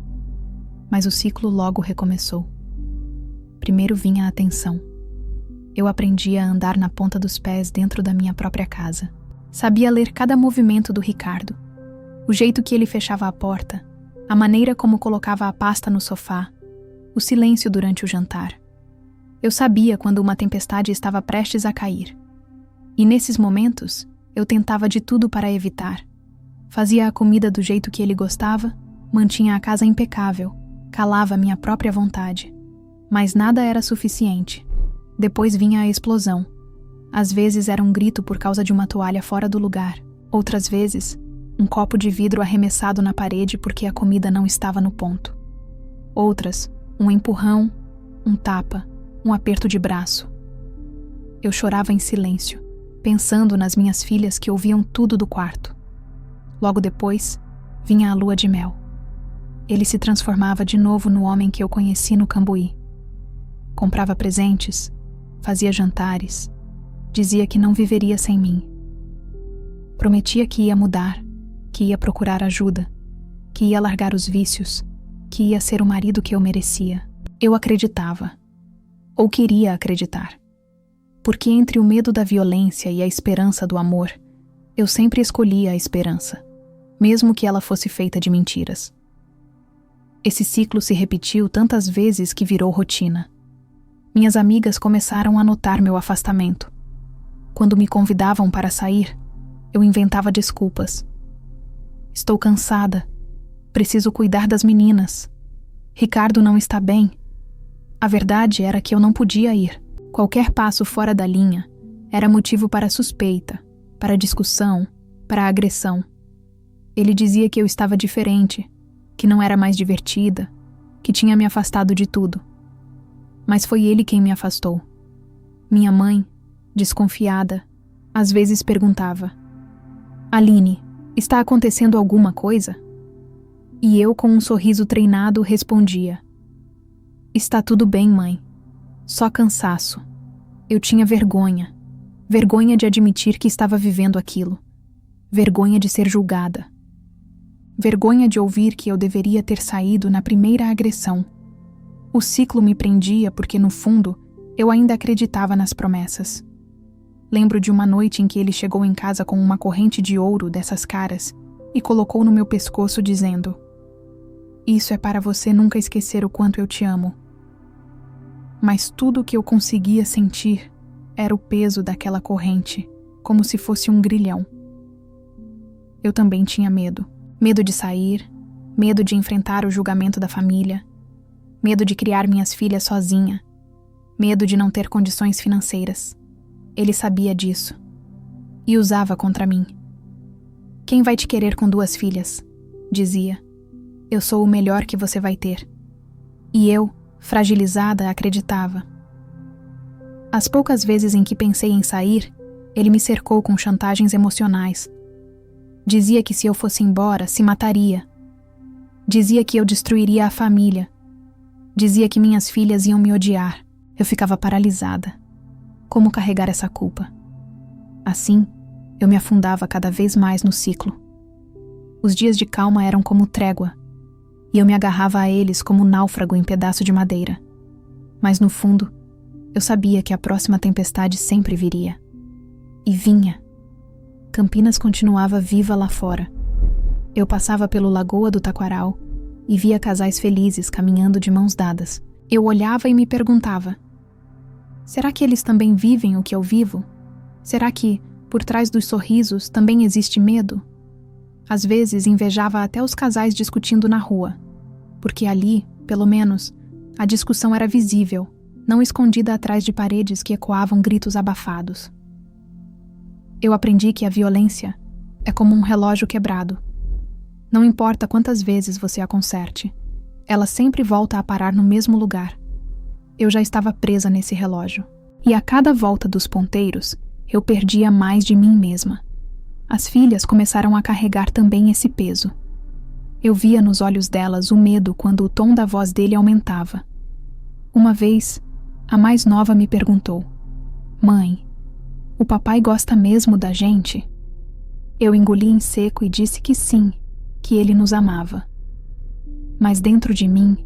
Mas o ciclo logo recomeçou. Primeiro vinha a tensão. Eu aprendi a andar na ponta dos pés dentro da minha própria casa. Sabia ler cada movimento do Ricardo, o jeito que ele fechava a porta, a maneira como colocava a pasta no sofá, o silêncio durante o jantar. Eu sabia quando uma tempestade estava prestes a cair. E nesses momentos, eu tentava de tudo para evitar. Fazia a comida do jeito que ele gostava, mantinha a casa impecável, calava minha própria vontade. Mas nada era suficiente. Depois vinha a explosão. Às vezes era um grito por causa de uma toalha fora do lugar. Outras vezes, um copo de vidro arremessado na parede porque a comida não estava no ponto. Outras, um empurrão, um tapa, um aperto de braço. Eu chorava em silêncio, pensando nas minhas filhas que ouviam tudo do quarto. Logo depois, vinha a lua de mel. Ele se transformava de novo no homem que eu conheci no Cambuí. Comprava presentes, fazia jantares, dizia que não viveria sem mim. Prometia que ia mudar, que ia procurar ajuda, que ia largar os vícios, que ia ser o marido que eu merecia. Eu acreditava, ou queria acreditar, porque entre o medo da violência e a esperança do amor, eu sempre escolhia a esperança, mesmo que ela fosse feita de mentiras. Esse ciclo se repetiu tantas vezes que virou rotina. Minhas amigas começaram a notar meu afastamento. Quando me convidavam para sair, eu inventava desculpas. Estou cansada. Preciso cuidar das meninas. Ricardo não está bem. A verdade era que eu não podia ir. Qualquer passo fora da linha era motivo para suspeita, para discussão, para agressão. Ele dizia que eu estava diferente, que não era mais divertida, que tinha me afastado de tudo. Mas foi ele quem me afastou. Minha mãe, desconfiada, às vezes perguntava: Aline, está acontecendo alguma coisa? E eu, com um sorriso treinado, respondia: Está tudo bem, mãe. Só cansaço. Eu tinha vergonha. Vergonha de admitir que estava vivendo aquilo. Vergonha de ser julgada. Vergonha de ouvir que eu deveria ter saído na primeira agressão. O ciclo me prendia porque, no fundo, eu ainda acreditava nas promessas. Lembro de uma noite em que ele chegou em casa com uma corrente de ouro dessas caras e colocou no meu pescoço dizendo: Isso é para você nunca esquecer o quanto eu te amo. Mas tudo o que eu conseguia sentir era o peso daquela corrente, como se fosse um grilhão. Eu também tinha medo. Medo de sair, medo de enfrentar o julgamento da família, medo de criar minhas filhas sozinha, medo de não ter condições financeiras. Ele sabia disso e usava contra mim. Quem vai te querer com 2 filhas? Dizia. Eu sou o melhor que você vai ter. E eu, fragilizada, acreditava. As poucas vezes em que pensei em sair, ele me cercou com chantagens emocionais. Dizia que se eu fosse embora, se mataria. Dizia que eu destruiria a família. Dizia que minhas filhas iam me odiar. Eu ficava paralisada. Como carregar essa culpa? Assim, eu me afundava cada vez mais no ciclo. Os dias de calma eram como trégua, e eu me agarrava a eles como um náufrago em pedaço de madeira. Mas no fundo, eu sabia que a próxima tempestade sempre viria. E vinha. Campinas continuava viva lá fora. Eu passava pelo Lagoa do Taquaral e via casais felizes caminhando de mãos dadas. Eu olhava e me perguntava: será que eles também vivem o que eu vivo? Será que, por trás dos sorrisos, também existe medo? Às vezes invejava até os casais discutindo na rua, porque ali, pelo menos, a discussão era visível, não escondida atrás de paredes que ecoavam gritos abafados. Eu aprendi que a violência é como um relógio quebrado. Não importa quantas vezes você a conserte, ela sempre volta a parar no mesmo lugar. Eu já estava presa nesse relógio, e a cada volta dos ponteiros, eu perdia mais de mim mesma. As filhas começaram a carregar também esse peso. Eu via nos olhos delas o medo quando o tom da voz dele aumentava. Uma vez, a mais nova me perguntou: Mãe, o papai gosta mesmo da gente? Eu engoli em seco e disse que sim, que ele nos amava. Mas dentro de mim,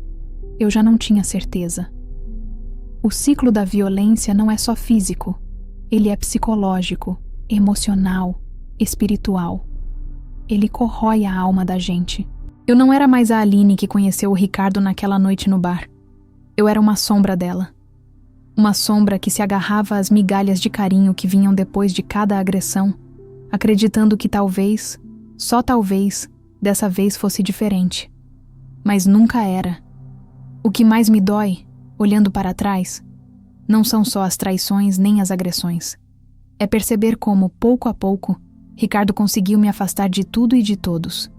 eu já não tinha certeza. O ciclo da violência não é só físico, ele é psicológico, emocional, espiritual. Ele corrói a alma da gente. Eu não era mais a Aline que conheceu o Ricardo naquela noite no bar. Eu era uma sombra dela. Uma sombra que se agarrava às migalhas de carinho que vinham depois de cada agressão, acreditando que talvez, só talvez, dessa vez fosse diferente. Mas nunca era. O que mais me dói, olhando para trás, não são só as traições nem as agressões. É perceber como, pouco a pouco, Ricardo conseguiu me afastar de tudo e de todos.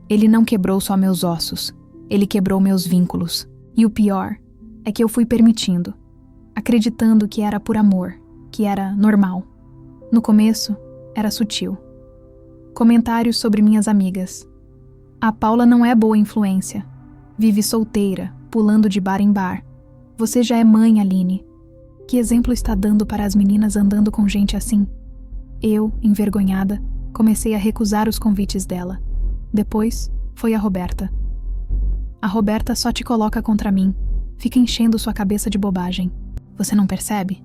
Ele não quebrou só meus ossos, ele quebrou meus vínculos. E o pior é que eu fui permitindo, acreditando que era por amor, que era normal. No começo, era sutil. Comentários sobre minhas amigas. A Paula não é boa influência. Vive solteira, pulando de bar em bar. Você já é mãe, Aline. Que exemplo está dando para as meninas andando com gente assim? Eu, envergonhada, comecei a recusar os convites dela. Depois, foi a Roberta. A Roberta só te coloca contra mim. Fica enchendo sua cabeça de bobagem. Você não percebe?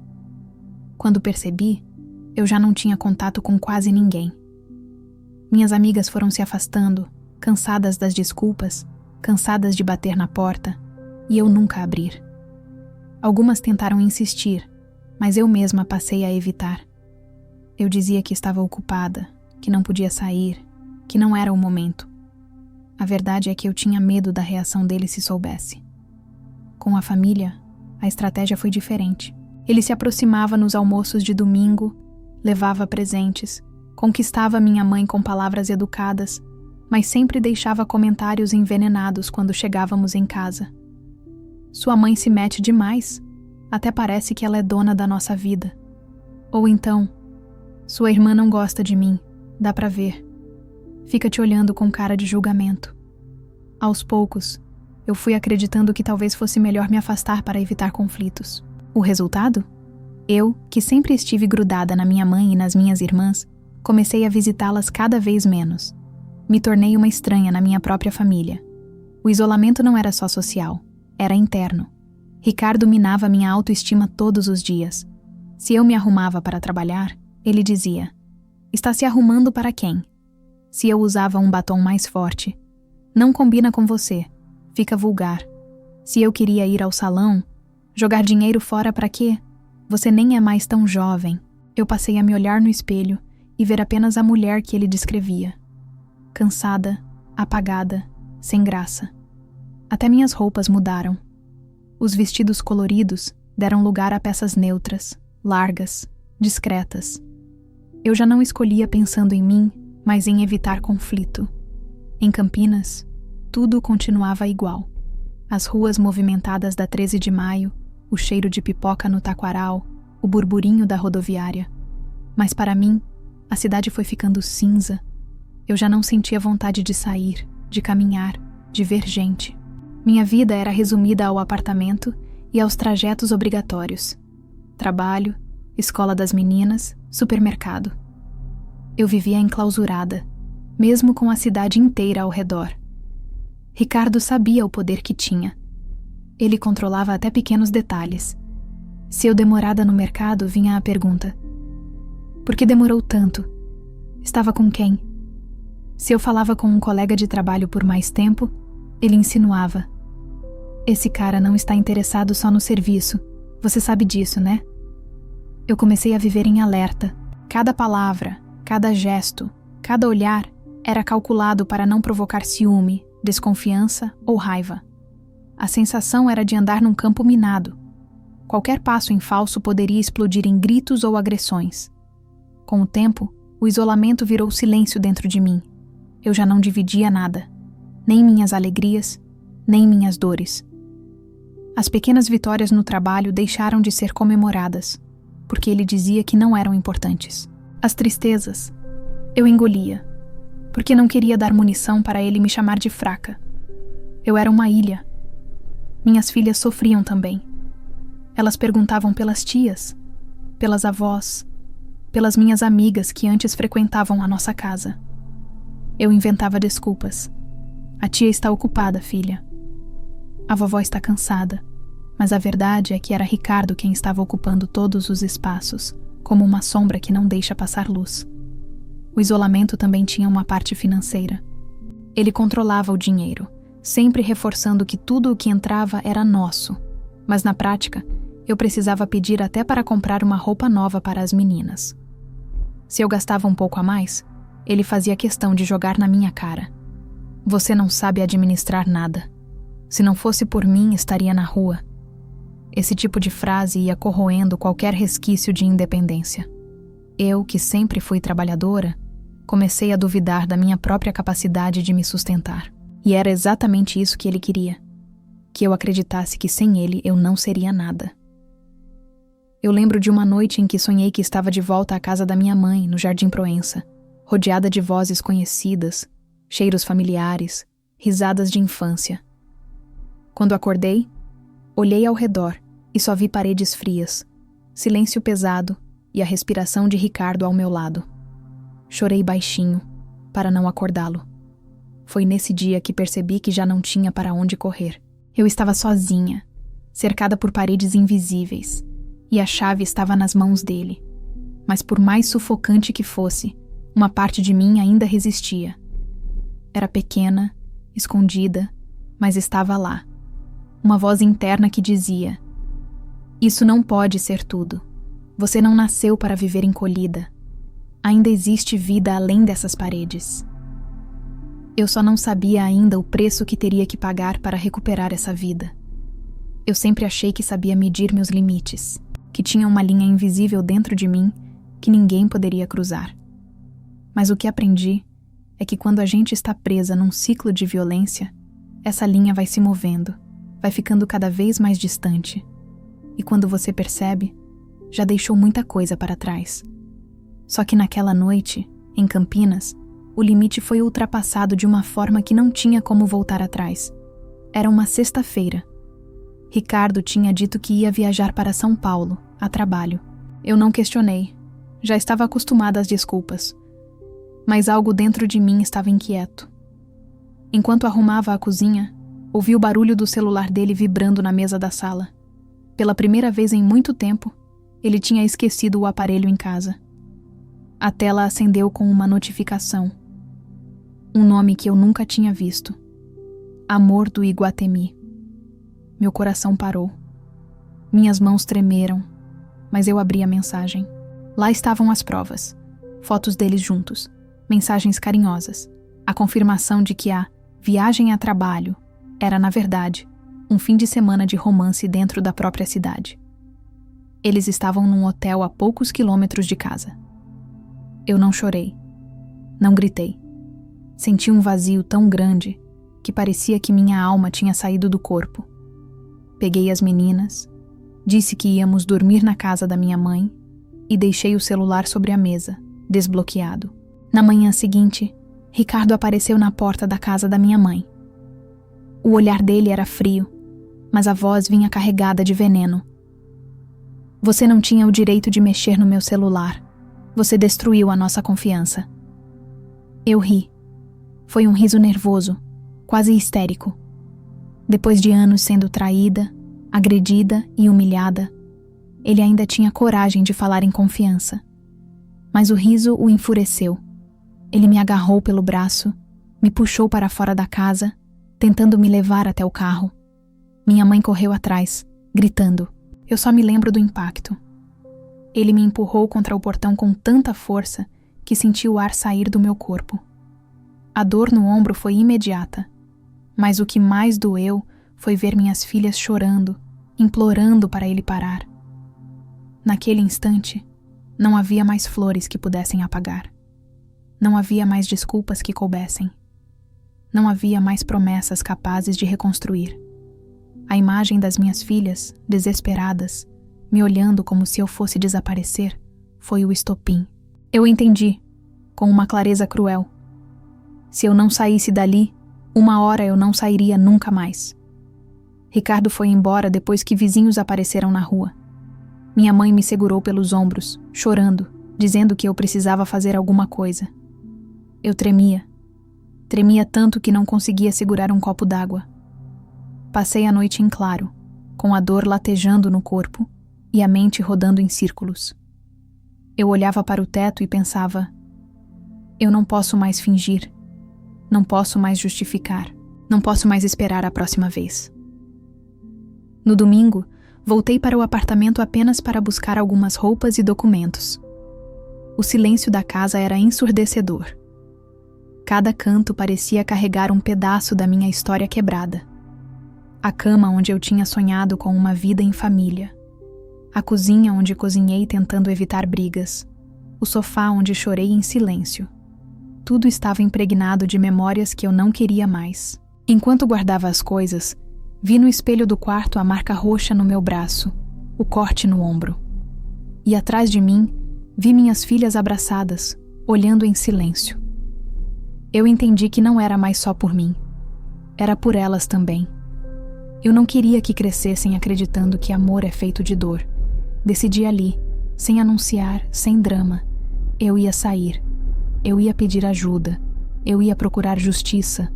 Quando percebi, eu já não tinha contato com quase ninguém. Minhas amigas foram se afastando, cansadas das desculpas, cansadas de bater na porta, e eu nunca abrir. Algumas tentaram insistir, mas eu mesma passei a evitar. Eu dizia que estava ocupada, que não podia sair, que não era o momento. A verdade é que eu tinha medo da reação dele se soubesse. Com a família, a estratégia foi diferente. Ele se aproximava nos almoços de domingo, levava presentes, conquistava minha mãe com palavras educadas, mas sempre deixava comentários envenenados quando chegávamos em casa. Sua mãe se mete demais, até parece que ela é dona da nossa vida. Ou então, sua irmã não gosta de mim, dá pra ver. Fica te olhando com cara de julgamento. Aos poucos, eu fui acreditando que talvez fosse melhor me afastar para evitar conflitos. O resultado? Eu, que sempre estive grudada na minha mãe e nas minhas irmãs, comecei a visitá-las cada vez menos. Me tornei uma estranha na minha própria família. O isolamento não era só social, era interno. Ricardo minava minha autoestima todos os dias. Se eu me arrumava para trabalhar, ele dizia: "Está se arrumando para quem?" Se eu usava um batom mais forte: "Não combina com você, fica vulgar." Se eu queria ir ao salão, jogar dinheiro fora para quê? Você nem é mais tão jovem. Eu passei a me olhar no espelho e ver apenas a mulher que ele descrevia. Cansada, apagada, sem graça. Até minhas roupas mudaram. Os vestidos coloridos deram lugar a peças neutras, largas, discretas. Eu já não escolhia pensando em mim, mas em evitar conflito. Em Campinas, tudo continuava igual. As ruas movimentadas da 13 de Maio, o cheiro de pipoca no taquaral, o burburinho da rodoviária. Mas para mim, a cidade foi ficando cinza. Eu já não sentia vontade de sair, de caminhar, de ver gente. Minha vida era resumida ao apartamento e aos trajetos obrigatórios. Trabalho, escola das meninas, supermercado. Eu vivia enclausurada, mesmo com a cidade inteira ao redor. Ricardo sabia o poder que tinha. Ele controlava até pequenos detalhes. Se eu demorada no mercado, vinha a pergunta: "Por que demorou tanto? Estava com quem?" Se eu falava com um colega de trabalho por mais tempo, ele insinuava: "Esse cara não está interessado só no serviço. Você sabe disso, né?" Eu comecei a viver em alerta. Cada palavra, cada gesto, cada olhar era calculado para não provocar ciúme, desconfiança ou raiva. A sensação era de andar num campo minado. Qualquer passo em falso poderia explodir em gritos ou agressões. Com o tempo, o isolamento virou silêncio dentro de mim. Eu já não dividia nada, nem minhas alegrias, nem minhas dores. As pequenas vitórias no trabalho deixaram de ser comemoradas, porque ele dizia que não eram importantes. As tristezas, eu engolia, porque não queria dar munição para ele me chamar de fraca. Eu era uma ilha. Minhas filhas sofriam também. Elas perguntavam pelas tias, pelas avós. pelas minhas amigas que antes frequentavam a nossa casa. Eu inventava desculpas. A tia está ocupada, filha. A vovó está cansada, mas a verdade é que era Ricardo quem estava ocupando todos os espaços, como uma sombra que não deixa passar luz. O isolamento também tinha uma parte financeira. Ele controlava o dinheiro, sempre reforçando que tudo o que entrava era nosso, mas na prática, eu precisava pedir até para comprar uma roupa nova para as meninas. Se eu gastava um pouco a mais, ele fazia questão de jogar na minha cara. Você não sabe administrar nada. Se não fosse por mim, estaria na rua. Esse tipo de frase ia corroendo qualquer resquício de independência. Eu, que sempre fui trabalhadora, comecei a duvidar da minha própria capacidade de me sustentar. E era exatamente isso que ele queria. Que eu acreditasse que sem ele eu não seria nada. Eu lembro de uma noite em que sonhei que estava de volta à casa da minha mãe, no Jardim Proença, rodeada de vozes conhecidas, cheiros familiares, risadas de infância. Quando acordei, olhei ao redor e só vi paredes frias, silêncio pesado e a respiração de Ricardo ao meu lado. Chorei baixinho, para não acordá-lo. Foi nesse dia que percebi que já não tinha para onde correr. Eu estava sozinha, cercada por paredes invisíveis, e a chave estava nas mãos dele. Mas por mais sufocante que fosse, uma parte de mim ainda resistia. Era pequena, escondida, mas estava lá. Uma voz interna que dizia: "Isso não pode ser tudo. Você não nasceu para viver encolhida. Ainda existe vida além dessas paredes." Eu só não sabia ainda o preço que teria que pagar para recuperar essa vida. Eu sempre achei que sabia medir meus limites, que tinha uma linha invisível dentro de mim que ninguém poderia cruzar. Mas o que aprendi é que quando a gente está presa num ciclo de violência, essa linha vai se movendo, vai ficando cada vez mais distante. E quando você percebe, já deixou muita coisa para trás. Só que naquela noite, em Campinas, o limite foi ultrapassado de uma forma que não tinha como voltar atrás. Era uma sexta-feira. Ricardo tinha dito que ia viajar para São Paulo, a trabalho. Eu não questionei. Já estava acostumada às desculpas. Mas algo dentro de mim estava inquieto. Enquanto arrumava a cozinha, ouvi o barulho do celular dele vibrando na mesa da sala. Pela primeira vez em muito tempo, ele tinha esquecido o aparelho em casa. A tela acendeu com uma notificação. Um nome que eu nunca tinha visto. Amor do Iguatemi. Meu coração parou. Minhas mãos tremeram, mas eu abri a mensagem. Lá estavam as provas. Fotos deles juntos. Mensagens carinhosas. A confirmação de que a viagem a trabalho era, na verdade, um fim de semana de romance dentro da própria cidade. Eles estavam num hotel a poucos quilômetros de casa. Eu não chorei. Não gritei. Senti um vazio tão grande que parecia que minha alma tinha saído do corpo. Peguei as meninas, disse que íamos dormir na casa da minha mãe e deixei o celular sobre a mesa, desbloqueado. Na manhã seguinte, Ricardo apareceu na porta da casa da minha mãe. O olhar dele era frio, mas a voz vinha carregada de veneno. Você não tinha o direito de mexer no meu celular. Você destruiu a nossa confiança. Eu ri. Foi um riso nervoso, quase histérico. Depois de anos sendo traída, agredida e humilhada, ele ainda tinha coragem de falar em confiança. Mas o riso o enfureceu. Ele me agarrou pelo braço, me puxou para fora da casa, tentando me levar até o carro. Minha mãe correu atrás, gritando. Eu só me lembro do impacto. Ele me empurrou contra o portão com tanta força que senti o ar sair do meu corpo. A dor no ombro foi imediata, mas o que mais doeu foi ver minhas filhas chorando, implorando para ele parar. Naquele instante, não havia mais flores que pudessem apagar. Não havia mais desculpas que coubessem. Não havia mais promessas capazes de reconstruir. A imagem das minhas filhas, desesperadas, me olhando como se eu fosse desaparecer, foi o estopim. Eu entendi, com uma clareza cruel. Se eu não saísse dali, uma hora eu não sairia nunca mais. Ricardo foi embora depois que vizinhos apareceram na rua. Minha mãe me segurou pelos ombros, chorando, dizendo que eu precisava fazer alguma coisa. Eu tremia. Tremia tanto que não conseguia segurar um copo d'água. Passei a noite em claro, com a dor latejando no corpo e a mente rodando em círculos. Eu olhava para o teto e pensava: eu não posso mais fingir, não posso mais justificar, não posso mais esperar a próxima vez. No domingo, voltei para o apartamento apenas para buscar algumas roupas e documentos. O silêncio da casa era ensurdecedor. Cada canto parecia carregar um pedaço da minha história quebrada. A cama onde eu tinha sonhado com uma vida em família. A cozinha onde cozinhei tentando evitar brigas. O sofá onde chorei em silêncio. Tudo estava impregnado de memórias que eu não queria mais. Enquanto guardava as coisas, vi no espelho do quarto a marca roxa no meu braço, o corte no ombro. E atrás de mim, vi minhas filhas abraçadas, olhando em silêncio. Eu entendi que não era mais só por mim. Era por elas também. Eu não queria que crescessem acreditando que amor é feito de dor. Decidi ali, sem anunciar, sem drama. Eu ia sair. Eu ia pedir ajuda. Eu ia procurar justiça.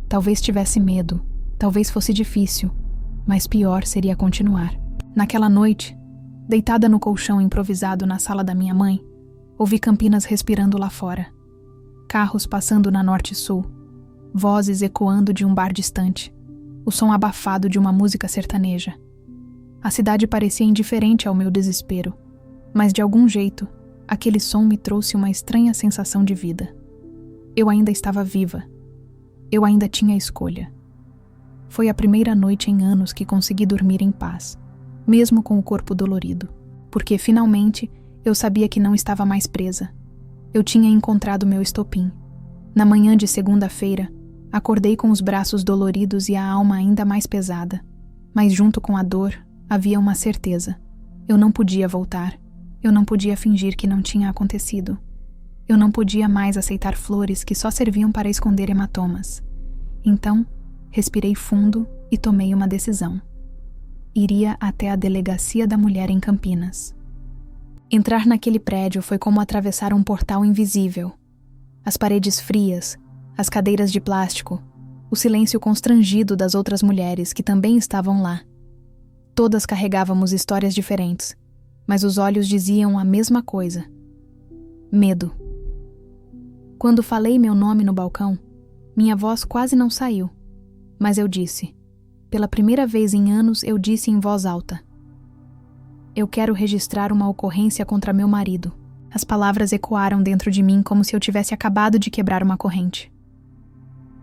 Talvez tivesse medo. Talvez fosse difícil. Mas pior seria continuar. Naquela noite, deitada no colchão improvisado na sala da minha mãe, ouvi Campinas respirando lá fora. Carros passando na norte-sul. Vozes ecoando de um bar distante. O som abafado de uma música sertaneja. A cidade parecia indiferente ao meu desespero, mas de algum jeito, aquele som me trouxe uma estranha sensação de vida. Eu ainda estava viva. Eu ainda tinha escolha. Foi a primeira noite em anos que consegui dormir em paz, mesmo com o corpo dolorido, porque finalmente eu sabia que não estava mais presa. Eu tinha encontrado meu estopim. Na manhã de segunda-feira, acordei com os braços doloridos e a alma ainda mais pesada. Mas junto com a dor, havia uma certeza. Eu não podia voltar. Eu não podia fingir que não tinha acontecido. Eu não podia mais aceitar flores que só serviam para esconder hematomas. Então, respirei fundo e tomei uma decisão. Iria até a delegacia da mulher em Campinas. Entrar naquele prédio foi como atravessar um portal invisível. As paredes frias, as cadeiras de plástico, o silêncio constrangido das outras mulheres que também estavam lá. Todas carregávamos histórias diferentes, mas os olhos diziam a mesma coisa: medo. Quando falei meu nome no balcão, minha voz quase não saiu, mas eu disse. Pela primeira vez em anos eu disse em voz alta: eu quero registrar uma ocorrência contra meu marido. As palavras ecoaram dentro de mim como se eu tivesse acabado de quebrar uma corrente.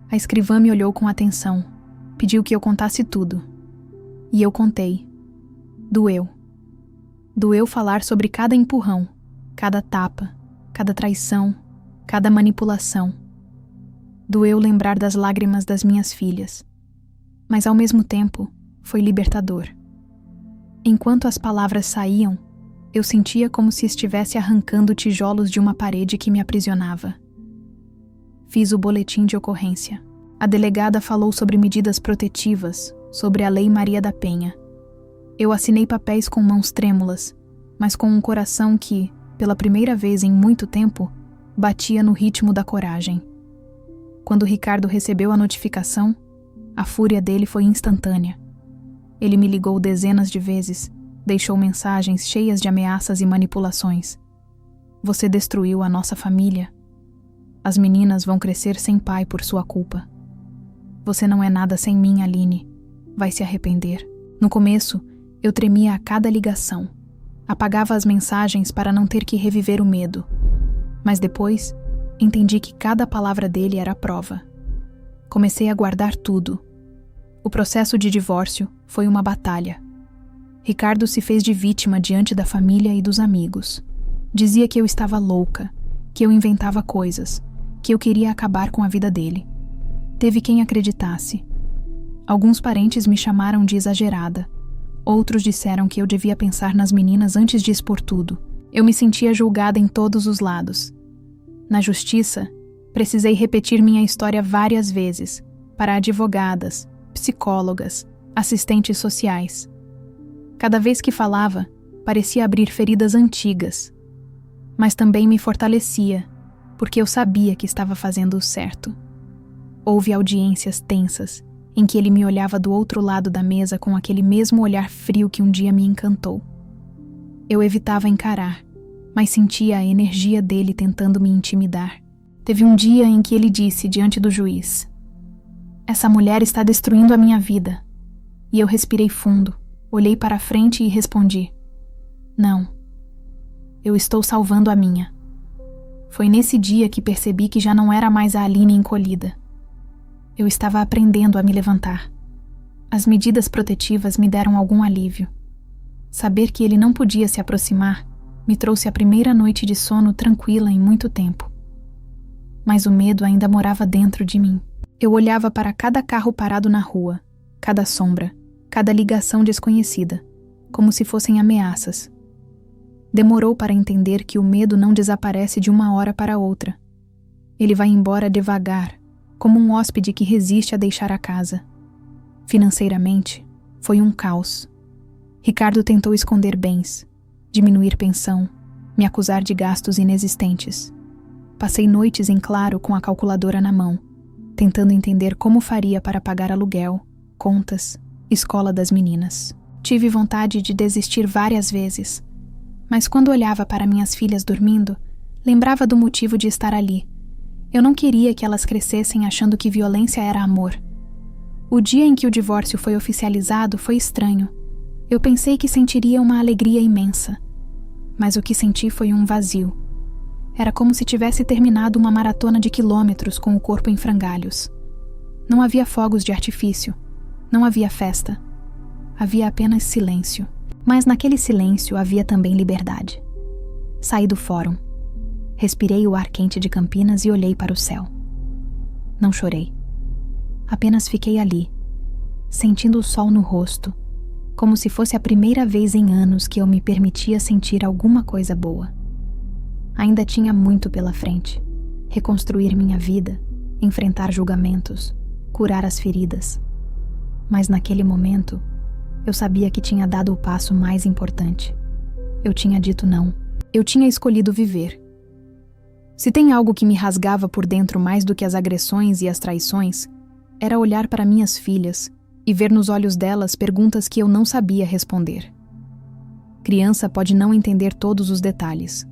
A escrivã me olhou com atenção, pediu que eu contasse tudo. E eu contei. Doeu. Doeu falar sobre cada empurrão, cada tapa, cada traição, cada manipulação. Doeu lembrar das lágrimas das minhas filhas. Mas ao mesmo tempo, foi libertador. Enquanto as palavras saíam, eu sentia como se estivesse arrancando tijolos de uma parede que me aprisionava. Fiz o boletim de ocorrência. A delegada falou sobre medidas protetivas, sobre a Lei Maria da Penha. Eu assinei papéis com mãos trêmulas, mas com um coração que, pela primeira vez em muito tempo, batia no ritmo da coragem. Quando Ricardo recebeu a notificação, a fúria dele foi instantânea. Ele me ligou dezenas de vezes, deixou mensagens cheias de ameaças e manipulações. Você destruiu a nossa família. As meninas vão crescer sem pai por sua culpa. Você não é nada sem mim, Aline. Vai se arrepender. No começo, eu tremia a cada ligação. Apagava as mensagens para não ter que reviver o medo. Mas depois, entendi que cada palavra dele era prova. Comecei a guardar tudo. O processo de divórcio foi uma batalha. Ricardo se fez de vítima diante da família e dos amigos. Dizia que eu estava louca, que eu inventava coisas, que eu queria acabar com a vida dele. Teve quem acreditasse. Alguns parentes me chamaram de exagerada. Outros disseram que eu devia pensar nas meninas antes de expor tudo. Eu me sentia julgada em todos os lados. Na justiça, precisei repetir minha história várias vezes, para advogadas, psicólogas, assistentes sociais. Cada vez que falava, parecia abrir feridas antigas. mas também me fortalecia, porque eu sabia que estava fazendo o certo. Houve audiências tensas, em que ele me olhava do outro lado da mesa com aquele mesmo olhar frio que um dia me encantou. Eu evitava encarar, mas sentia a energia dele tentando me intimidar. Teve um dia em que ele disse diante do juiz: "Essa mulher está destruindo a minha vida." E eu respirei fundo, olhei para a frente e respondi: "Não, eu estou salvando a minha." Foi nesse dia que percebi que já não era mais a Aline encolhida. Eu estava aprendendo a me levantar. As medidas protetivas me deram algum alívio. Saber que ele não podia se aproximar me trouxe a primeira noite de sono tranquila em muito tempo. Mas o medo ainda morava dentro de mim. Eu olhava para cada carro parado na rua, cada sombra, cada ligação desconhecida, como se fossem ameaças. Demorou para entender que o medo não desaparece de uma hora para outra. Ele vai embora devagar, como um hóspede que resiste a deixar a casa. Financeiramente, foi um caos. Ricardo tentou esconder bens, diminuir pensão, me acusar de gastos inexistentes. Passei noites em claro com a calculadora na mão, tentando entender como faria para pagar aluguel, contas, escola das meninas. Tive vontade de desistir várias vezes, mas quando olhava para minhas filhas dormindo, lembrava do motivo de estar ali. Eu não queria que elas crescessem achando que violência era amor. O dia em que o divórcio foi oficializado foi estranho. Eu pensei que sentiria uma alegria imensa, mas o que senti foi um vazio. Era como se tivesse terminado uma maratona de quilômetros com o corpo em frangalhos. Não havia fogos de artifício, não havia festa. Havia apenas silêncio, mas naquele silêncio havia também liberdade. Saí do fórum. Respirei o ar quente de Campinas e olhei para o céu. Não chorei. Apenas fiquei ali, sentindo o sol no rosto, como se fosse a primeira vez em anos que eu me permitia sentir alguma coisa boa. Ainda tinha muito pela frente. Reconstruir minha vida, enfrentar julgamentos, curar as feridas. Mas naquele momento, eu sabia que tinha dado o passo mais importante. Eu tinha dito não. Eu tinha escolhido viver. Se tem algo que me rasgava por dentro mais do que as agressões e as traições, era olhar para minhas filhas e ver nos olhos delas perguntas que eu não sabia responder. Criança pode não entender todos os detalhes,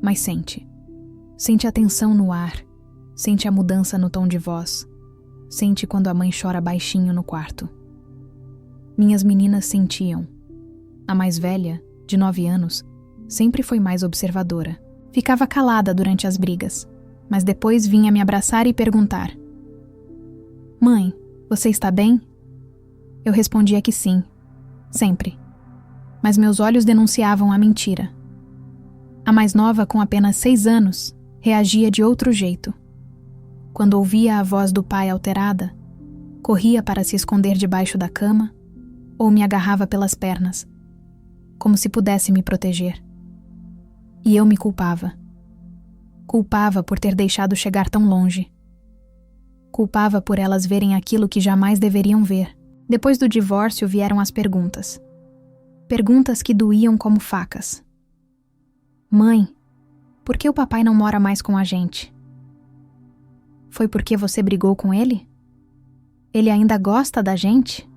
mas sente. Sente a tensão no ar, sente a mudança no tom de voz, sente quando a mãe chora baixinho no quarto. Minhas meninas sentiam. A mais velha, de 9 anos, sempre foi mais observadora. Ficava calada durante as brigas, mas depois vinha me abraçar e perguntar: "Mãe, você está bem?" Eu respondia que sim, sempre. Mas meus olhos denunciavam a mentira. A mais nova, com apenas 6 anos, reagia de outro jeito. Quando ouvia a voz do pai alterada, corria para se esconder debaixo da cama ou me agarrava pelas pernas, como se pudesse me proteger. E eu me culpava. Culpava por ter deixado chegar tão longe. Culpava por elas verem aquilo que jamais deveriam ver. Depois do divórcio vieram as perguntas. Perguntas que doíam como facas. "Mãe, por que o papai não mora mais com a gente? Foi porque você brigou com ele? Ele ainda gosta da gente?"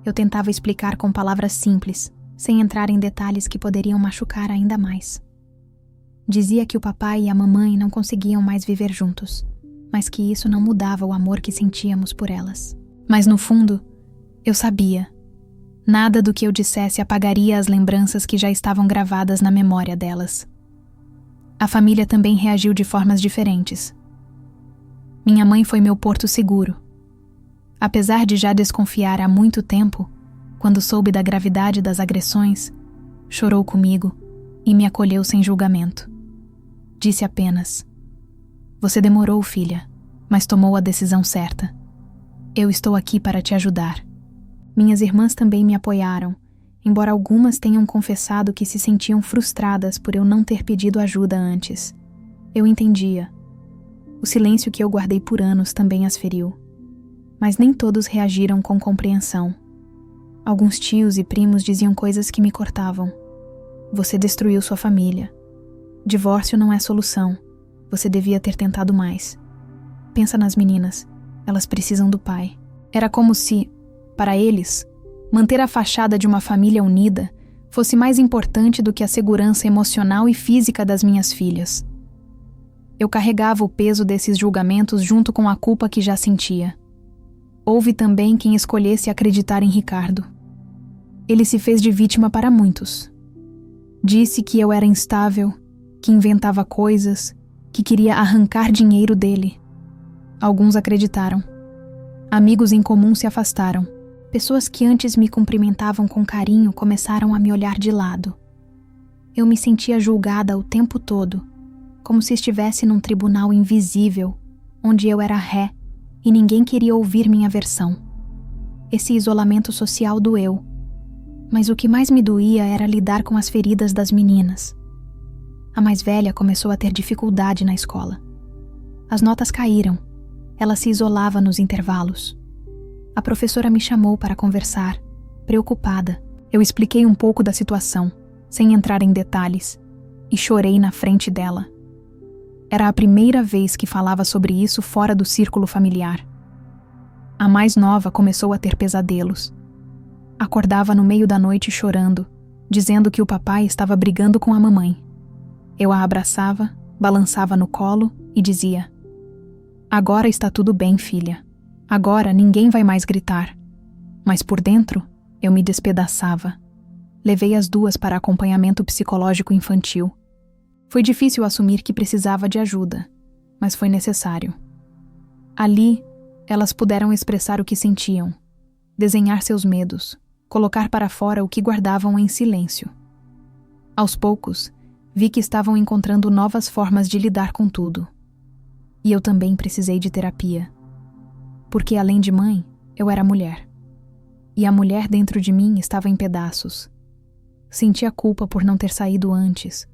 Eu tentava explicar com palavras simples, sem entrar em detalhes que poderiam machucar ainda mais. Dizia que o papai e a mamãe não conseguiam mais viver juntos, mas que isso não mudava o amor que sentíamos por elas. Mas no fundo, eu sabia. Nada do que eu dissesse apagaria as lembranças que já estavam gravadas na memória delas. A família também reagiu de formas diferentes. Minha mãe foi meu porto seguro. Apesar de já desconfiar há muito tempo, quando soube da gravidade das agressões, chorou comigo e me acolheu sem julgamento. Disse apenas: "Você demorou, filha, mas tomou a decisão certa. Eu estou aqui para te ajudar." Minhas irmãs também me apoiaram, embora algumas tenham confessado que se sentiam frustradas por eu não ter pedido ajuda antes. Eu entendia. O silêncio que eu guardei por anos também as feriu. Mas nem todos reagiram com compreensão. Alguns tios e primos diziam coisas que me cortavam. "Você destruiu sua família. Divórcio não é solução. Você devia ter tentado mais. Pensa nas meninas. Elas precisam do pai. Era como se, para eles, manter a fachada de uma família unida fosse mais importante do que a segurança emocional e física das minhas filhas. Eu carregava o peso desses julgamentos junto com a culpa que já sentia. Houve também quem escolhesse acreditar em Ricardo. Ele se fez de vítima para muitos. Disse que eu era instável, que inventava coisas, que queria arrancar dinheiro dele. Alguns acreditaram. Amigos em comum se afastaram. Pessoas que antes me cumprimentavam com carinho começaram a me olhar de lado. Eu me sentia julgada o tempo todo, como se estivesse num tribunal invisível, onde eu era ré e ninguém queria ouvir minha versão. Esse isolamento social doeu, mas o que mais me doía era lidar com as feridas das meninas. A mais velha começou a ter dificuldade na escola. As notas caíram. Ela se isolava nos intervalos. A professora me chamou para conversar, preocupada. Eu expliquei um pouco da situação, sem entrar em detalhes, e chorei na frente dela. Era a primeira vez que falava sobre isso fora do círculo familiar. A mais nova começou a ter pesadelos. Acordava no meio da noite chorando, dizendo que o papai estava brigando com a mamãe. Eu a abraçava, balançava no colo e dizia: "Agora está tudo bem, filha. Agora ninguém vai mais gritar." Mas por dentro, eu me despedaçava. Levei as duas para acompanhamento psicológico infantil. Foi difícil assumir que precisava de ajuda, mas foi necessário. Ali, elas puderam expressar o que sentiam, desenhar seus medos, colocar para fora o que guardavam em silêncio. Aos poucos, vi que estavam encontrando novas formas de lidar com tudo. E eu também precisei de terapia. Porque além de mãe, eu era mulher. E a mulher dentro de mim estava em pedaços. Sentia culpa por não ter saído antes,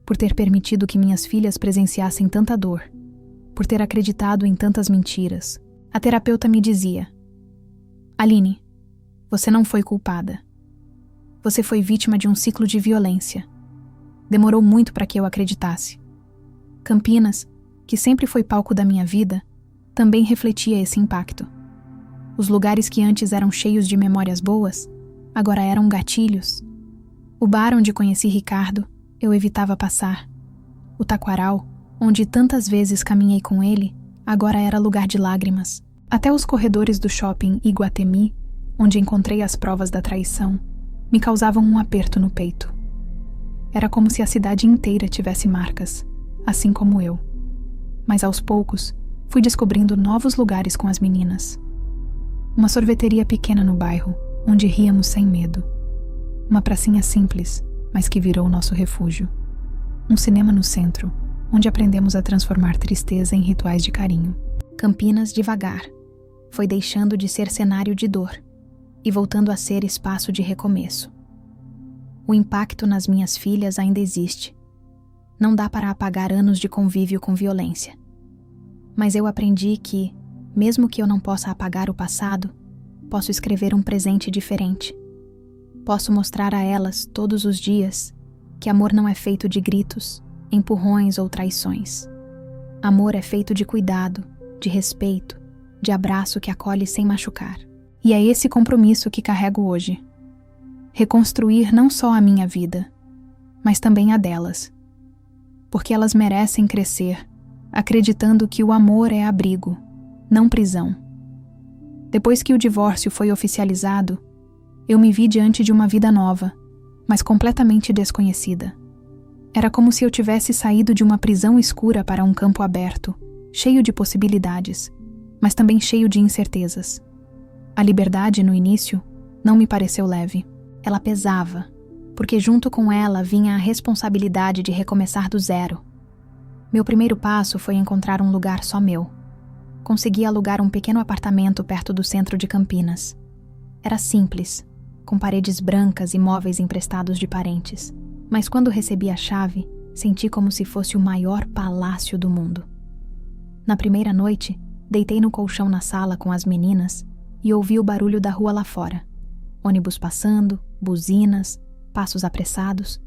por ter permitido que minhas filhas presenciassem tanta dor, por ter acreditado em tantas mentiras. A terapeuta me dizia: "Aline, você não foi culpada. Você foi vítima de um ciclo de violência. Demorou muito para que eu acreditasse." Campinas, que sempre foi palco da minha vida, também refletia esse impacto. Os lugares que antes eram cheios de memórias boas, agora eram gatilhos. O bar onde conheci Ricardo, eu evitava passar. O taquaral, onde tantas vezes caminhei com ele, agora era lugar de lágrimas. Até os corredores do shopping Iguatemi, onde encontrei as provas da traição, me causavam um aperto no peito. Era como se a cidade inteira tivesse marcas, assim como eu. Mas aos poucos, fui descobrindo novos lugares com as meninas. Uma sorveteria pequena no bairro, onde ríamos sem medo. Uma pracinha simples, mas que virou nosso refúgio. Um cinema no centro, onde aprendemos a transformar tristeza em rituais de carinho. Campinas, devagar, foi deixando de ser cenário de dor e voltando a ser espaço de recomeço. O impacto nas minhas filhas ainda existe. Não dá para apagar anos de convívio com violência. Mas eu aprendi que, mesmo que eu não possa apagar o passado, posso escrever um presente diferente. Posso mostrar a elas, todos os dias, que amor não é feito de gritos, empurrões ou traições. Amor é feito de cuidado, de respeito, de abraço que acolhe sem machucar. E é esse compromisso que carrego hoje. Reconstruir não só a minha vida, mas também a delas. Porque elas merecem crescer, acreditando que o amor é abrigo, não prisão. Depois que o divórcio foi oficializado, eu me vi diante de uma vida nova, mas completamente desconhecida. Era como se eu tivesse saído de uma prisão escura para um campo aberto, cheio de possibilidades, mas também cheio de incertezas. A liberdade, no início, não me pareceu leve. Ela pesava, porque junto com ela vinha a responsabilidade de recomeçar do zero. Meu primeiro passo foi encontrar um lugar só meu. Consegui alugar um pequeno apartamento perto do centro de Campinas. Era simples, com paredes brancas e móveis emprestados de parentes. Mas quando recebi a chave, senti como se fosse o maior palácio do mundo. Na primeira noite, deitei no colchão na sala com as meninas e ouvi o barulho da rua lá fora. Ônibus passando, buzinas, passos apressados.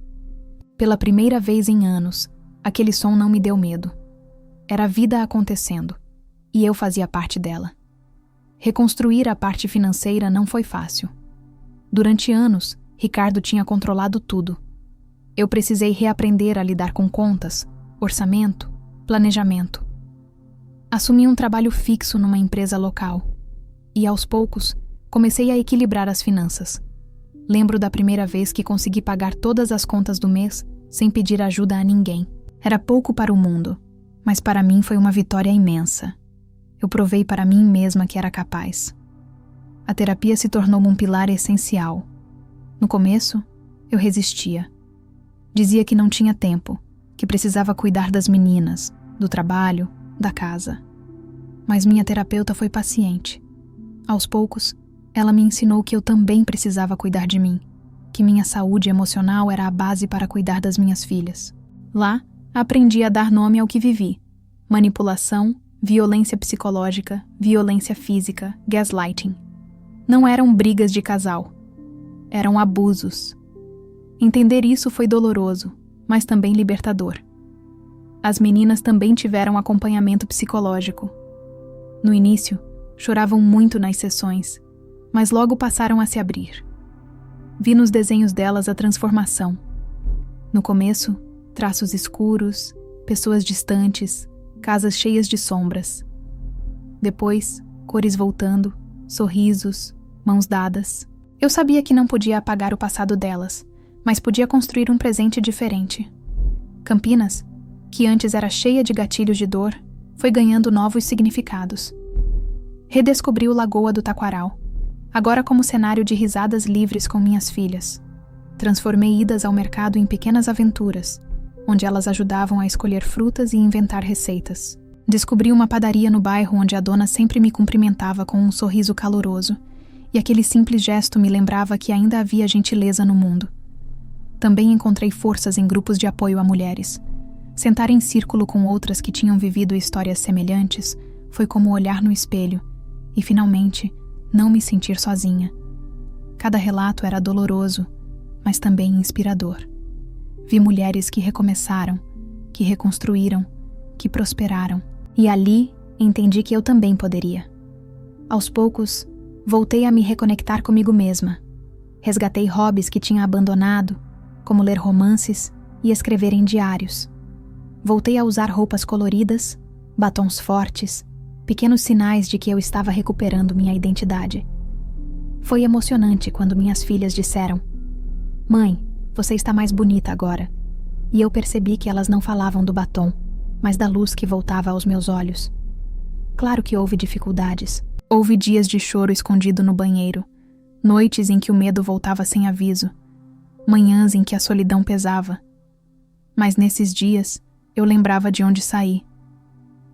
Pela primeira vez em anos, Aquele som não me deu medo. Era a vida acontecendo, e eu fazia parte dela. Reconstruir a parte financeira não foi fácil. Durante anos, Ricardo tinha controlado tudo. Eu precisei reaprender a lidar com contas, orçamento, planejamento. Assumi um trabalho fixo numa empresa local. E, aos poucos, comecei a equilibrar as finanças. Lembro da primeira vez que consegui pagar todas as contas do mês sem pedir ajuda a ninguém. Era pouco para o mundo, mas para mim foi uma vitória imensa. Eu provei para mim mesma que era capaz. A terapia se tornou um pilar essencial. No começo, eu resistia. Dizia que não tinha tempo, que precisava cuidar das meninas, do trabalho, da casa. Mas minha terapeuta foi paciente. Aos poucos, ela me ensinou que eu também precisava cuidar de mim, que minha saúde emocional era a base para cuidar das minhas filhas. Lá, aprendi a dar nome ao que vivi: manipulação, violência psicológica, violência física, gaslighting. Não eram brigas de casal. Eram abusos. Entender isso foi doloroso, mas também libertador. As meninas também tiveram acompanhamento psicológico. No início, choravam muito nas sessões, mas logo passaram a se abrir. Vi nos desenhos delas a transformação. No começo, traços escuros, pessoas distantes, casas cheias de sombras. Depois, cores voltando, sorrisos, mãos dadas. Eu sabia que não podia apagar o passado delas, mas podia construir um presente diferente. Campinas, que antes era cheia de gatilhos de dor, foi ganhando novos significados. Redescobri o Lagoa do Taquaral, agora como cenário de risadas livres com minhas filhas. Transformei idas ao mercado em pequenas aventuras, onde elas ajudavam a escolher frutas e inventar receitas. Descobri uma padaria no bairro onde a dona sempre me cumprimentava com um sorriso caloroso, e aquele simples gesto me lembrava que ainda havia gentileza no mundo. Também encontrei forças em grupos de apoio a mulheres. Sentar em círculo com outras que tinham vivido histórias semelhantes foi como olhar no espelho e, finalmente, não me sentir sozinha. Cada relato era doloroso, mas também inspirador. Vi mulheres que recomeçaram, que reconstruíram, que prosperaram. E ali entendi que eu também poderia. Aos poucos, voltei a me reconectar comigo mesma. Resgatei hobbies que tinha abandonado, como ler romances e escrever em diários. Voltei a usar roupas coloridas, batons fortes, pequenos sinais de que eu estava recuperando minha identidade. Foi emocionante quando minhas filhas disseram: "Mãe, você está mais bonita agora." E eu percebi que elas não falavam do batom, mas da luz que voltava aos meus olhos. Claro que houve dificuldades. Houve dias de choro escondido no banheiro, noites em que o medo voltava sem aviso, manhãs em que a solidão pesava. Mas nesses dias, eu lembrava de onde saí.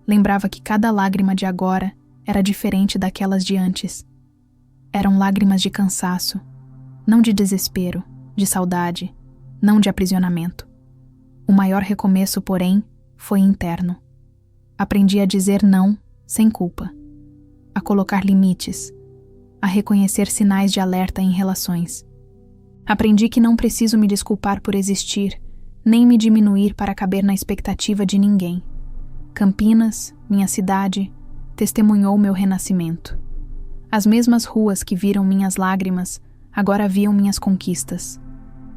Lembrava que cada lágrima de agora era diferente daquelas de antes. Eram lágrimas de cansaço, não de desespero, de saudade, não de aprisionamento. O maior recomeço, porém, foi interno. Aprendi a dizer não sem culpa, a colocar limites, a reconhecer sinais de alerta em relações. Aprendi que não preciso me desculpar por existir, nem me diminuir para caber na expectativa de ninguém. Campinas, minha cidade, testemunhou meu renascimento. As mesmas ruas que viram minhas lágrimas, agora viam minhas conquistas.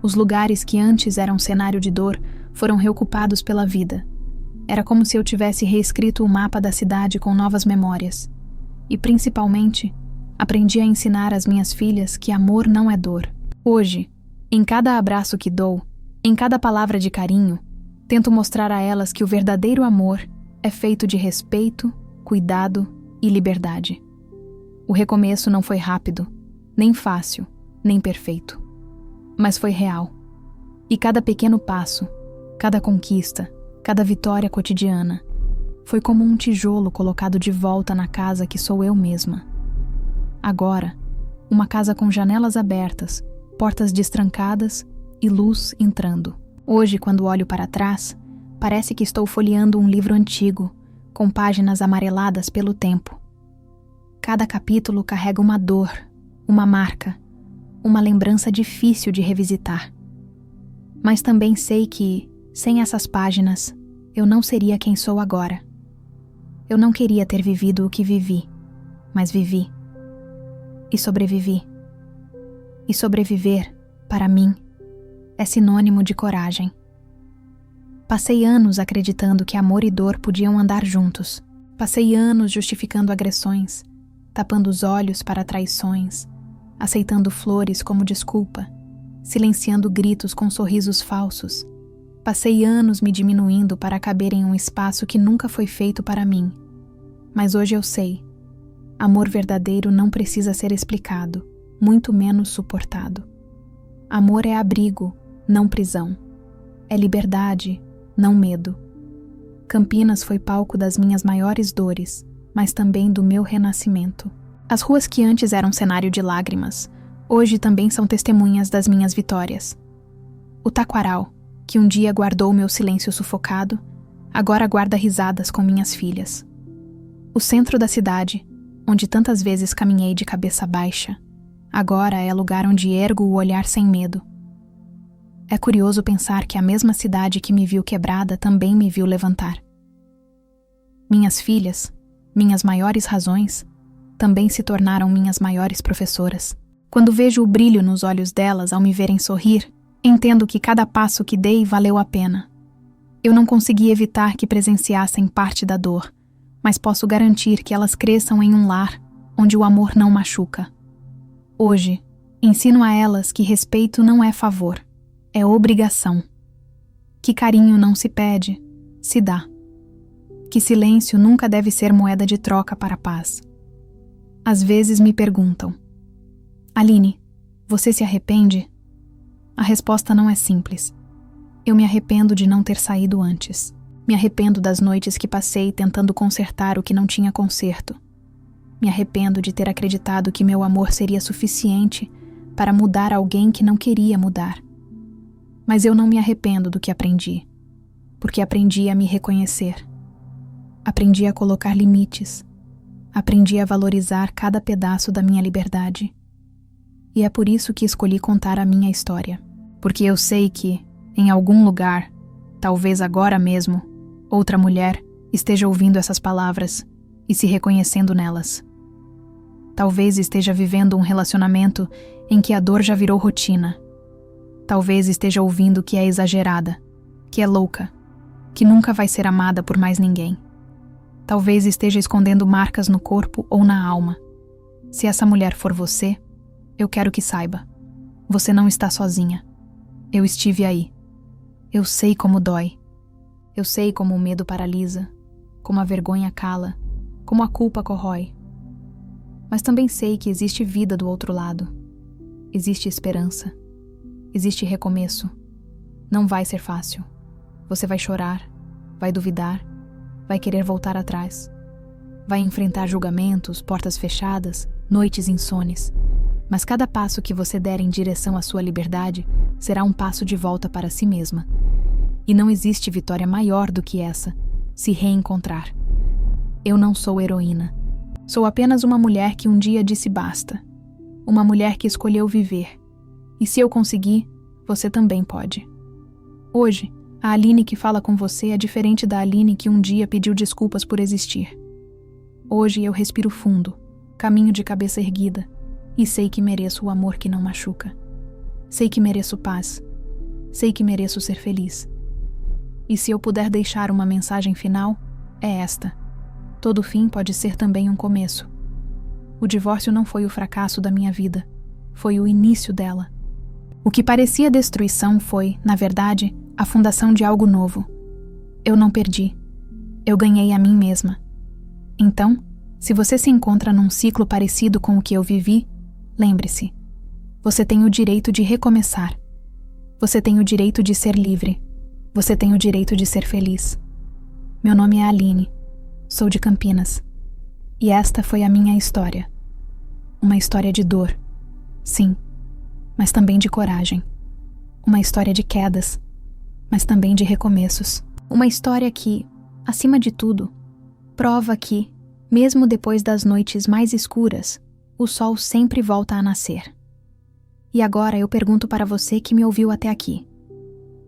Os lugares que antes eram cenário de dor foram reocupados pela vida. Era como se eu tivesse reescrito o mapa da cidade com novas memórias. E, principalmente, aprendi a ensinar às minhas filhas que amor não é dor. Hoje, em cada abraço que dou, em cada palavra de carinho, tento mostrar a elas que o verdadeiro amor é feito de respeito, cuidado e liberdade. O recomeço não foi rápido, nem fácil, nem perfeito. Mas foi real. E cada pequeno passo, cada conquista, cada vitória cotidiana, foi como um tijolo colocado de volta na casa que sou eu mesma. Agora, uma casa com janelas abertas, portas destrancadas e luz entrando. Hoje, quando olho para trás, parece que estou folheando um livro antigo, com páginas amareladas pelo tempo. Cada capítulo carrega uma dor, uma marca, uma lembrança difícil de revisitar. Mas também sei que, sem essas páginas, eu não seria quem sou agora. Eu não queria ter vivido o que vivi, mas vivi. E sobrevivi. E sobreviver, para mim, é sinônimo de coragem. Passei anos acreditando que amor e dor podiam andar juntos. Passei anos justificando agressões, tapando os olhos para traições, aceitando flores como desculpa, silenciando gritos com sorrisos falsos. Passei anos me diminuindo para caber em um espaço que nunca foi feito para mim. Mas hoje eu sei, amor verdadeiro não precisa ser explicado, muito menos suportado. Amor é abrigo, não prisão. É liberdade, não medo. Campinas foi palco das minhas maiores dores, mas também do meu renascimento. As ruas que antes eram cenário de lágrimas, hoje também são testemunhas das minhas vitórias. O taquaral, que um dia guardou meu silêncio sufocado, agora guarda risadas com minhas filhas. O centro da cidade, onde tantas vezes caminhei de cabeça baixa, agora é lugar onde ergo o olhar sem medo. É curioso pensar que a mesma cidade que me viu quebrada também me viu levantar. Minhas filhas, minhas maiores razões, também se tornaram minhas maiores professoras. Quando vejo o brilho nos olhos delas ao me verem sorrir, entendo que cada passo que dei valeu a pena. Eu não consegui evitar que presenciassem parte da dor, mas posso garantir que elas cresçam em um lar onde o amor não machuca. Hoje, ensino a elas que respeito não é favor, é obrigação. Que carinho não se pede, se dá. Que silêncio nunca deve ser moeda de troca para a paz. Às vezes me perguntam: Aline, você se arrepende? A resposta não é simples. Eu me arrependo de não ter saído antes. Me arrependo das noites que passei tentando consertar o que não tinha conserto. Me arrependo de ter acreditado que meu amor seria suficiente para mudar alguém que não queria mudar. Mas eu não me arrependo do que aprendi, porque aprendi a me reconhecer. Aprendi a colocar limites. Aprendi a valorizar cada pedaço da minha liberdade. E é por isso que escolhi contar a minha história. Porque eu sei que, em algum lugar, talvez agora mesmo, outra mulher esteja ouvindo essas palavras e se reconhecendo nelas. Talvez esteja vivendo um relacionamento em que a dor já virou rotina. Talvez esteja ouvindo que é exagerada, que é louca, que nunca vai ser amada por mais ninguém. Talvez esteja escondendo marcas no corpo ou na alma. Se essa mulher for você, eu quero que saiba. Você não está sozinha. Eu estive aí. Eu sei como dói. Eu sei como o medo paralisa, como a vergonha cala, como a culpa corrói. Mas também sei que existe vida do outro lado. Existe esperança. Existe recomeço. Não vai ser fácil. Você vai chorar, vai duvidar, vai querer voltar atrás. Vai enfrentar julgamentos, portas fechadas, noites insones. Mas cada passo que você der em direção à sua liberdade será um passo de volta para si mesma. E não existe vitória maior do que essa, se reencontrar. Eu não sou heroína. Sou apenas uma mulher que um dia disse basta. Uma mulher que escolheu viver. E se eu conseguir, você também pode. Hoje, a Aline que fala com você é diferente da Aline que um dia pediu desculpas por existir. Hoje eu respiro fundo, caminho de cabeça erguida, e sei que mereço o amor que não machuca. Sei que mereço paz. Sei que mereço ser feliz. E se eu puder deixar uma mensagem final, é esta. Todo fim pode ser também um começo. O divórcio não foi o fracasso da minha vida, foi o início dela. O que parecia destruição foi, na verdade, a fundação de algo novo. Eu não perdi. Eu ganhei a mim mesma. Então, se você se encontra num ciclo parecido com o que eu vivi, lembre-se, você tem o direito de recomeçar. Você tem o direito de ser livre. Você tem o direito de ser feliz. Meu nome é Aline. Sou de Campinas. E esta foi a minha história. Uma história de dor, sim, mas também de coragem. Uma história de quedas, mas também de recomeços. Uma história que, acima de tudo, prova que, mesmo depois das noites mais escuras, o sol sempre volta a nascer. E agora eu pergunto para você que me ouviu até aqui.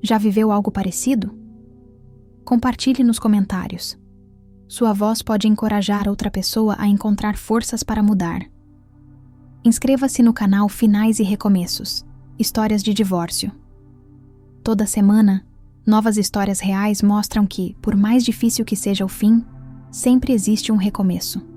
Já viveu algo parecido? Compartilhe nos comentários. Sua voz pode encorajar outra pessoa a encontrar forças para mudar. Inscreva-se no canal Finais e Recomeços, Histórias de Divórcio. Toda semana, novas histórias reais mostram que, por mais difícil que seja o fim, sempre existe um recomeço.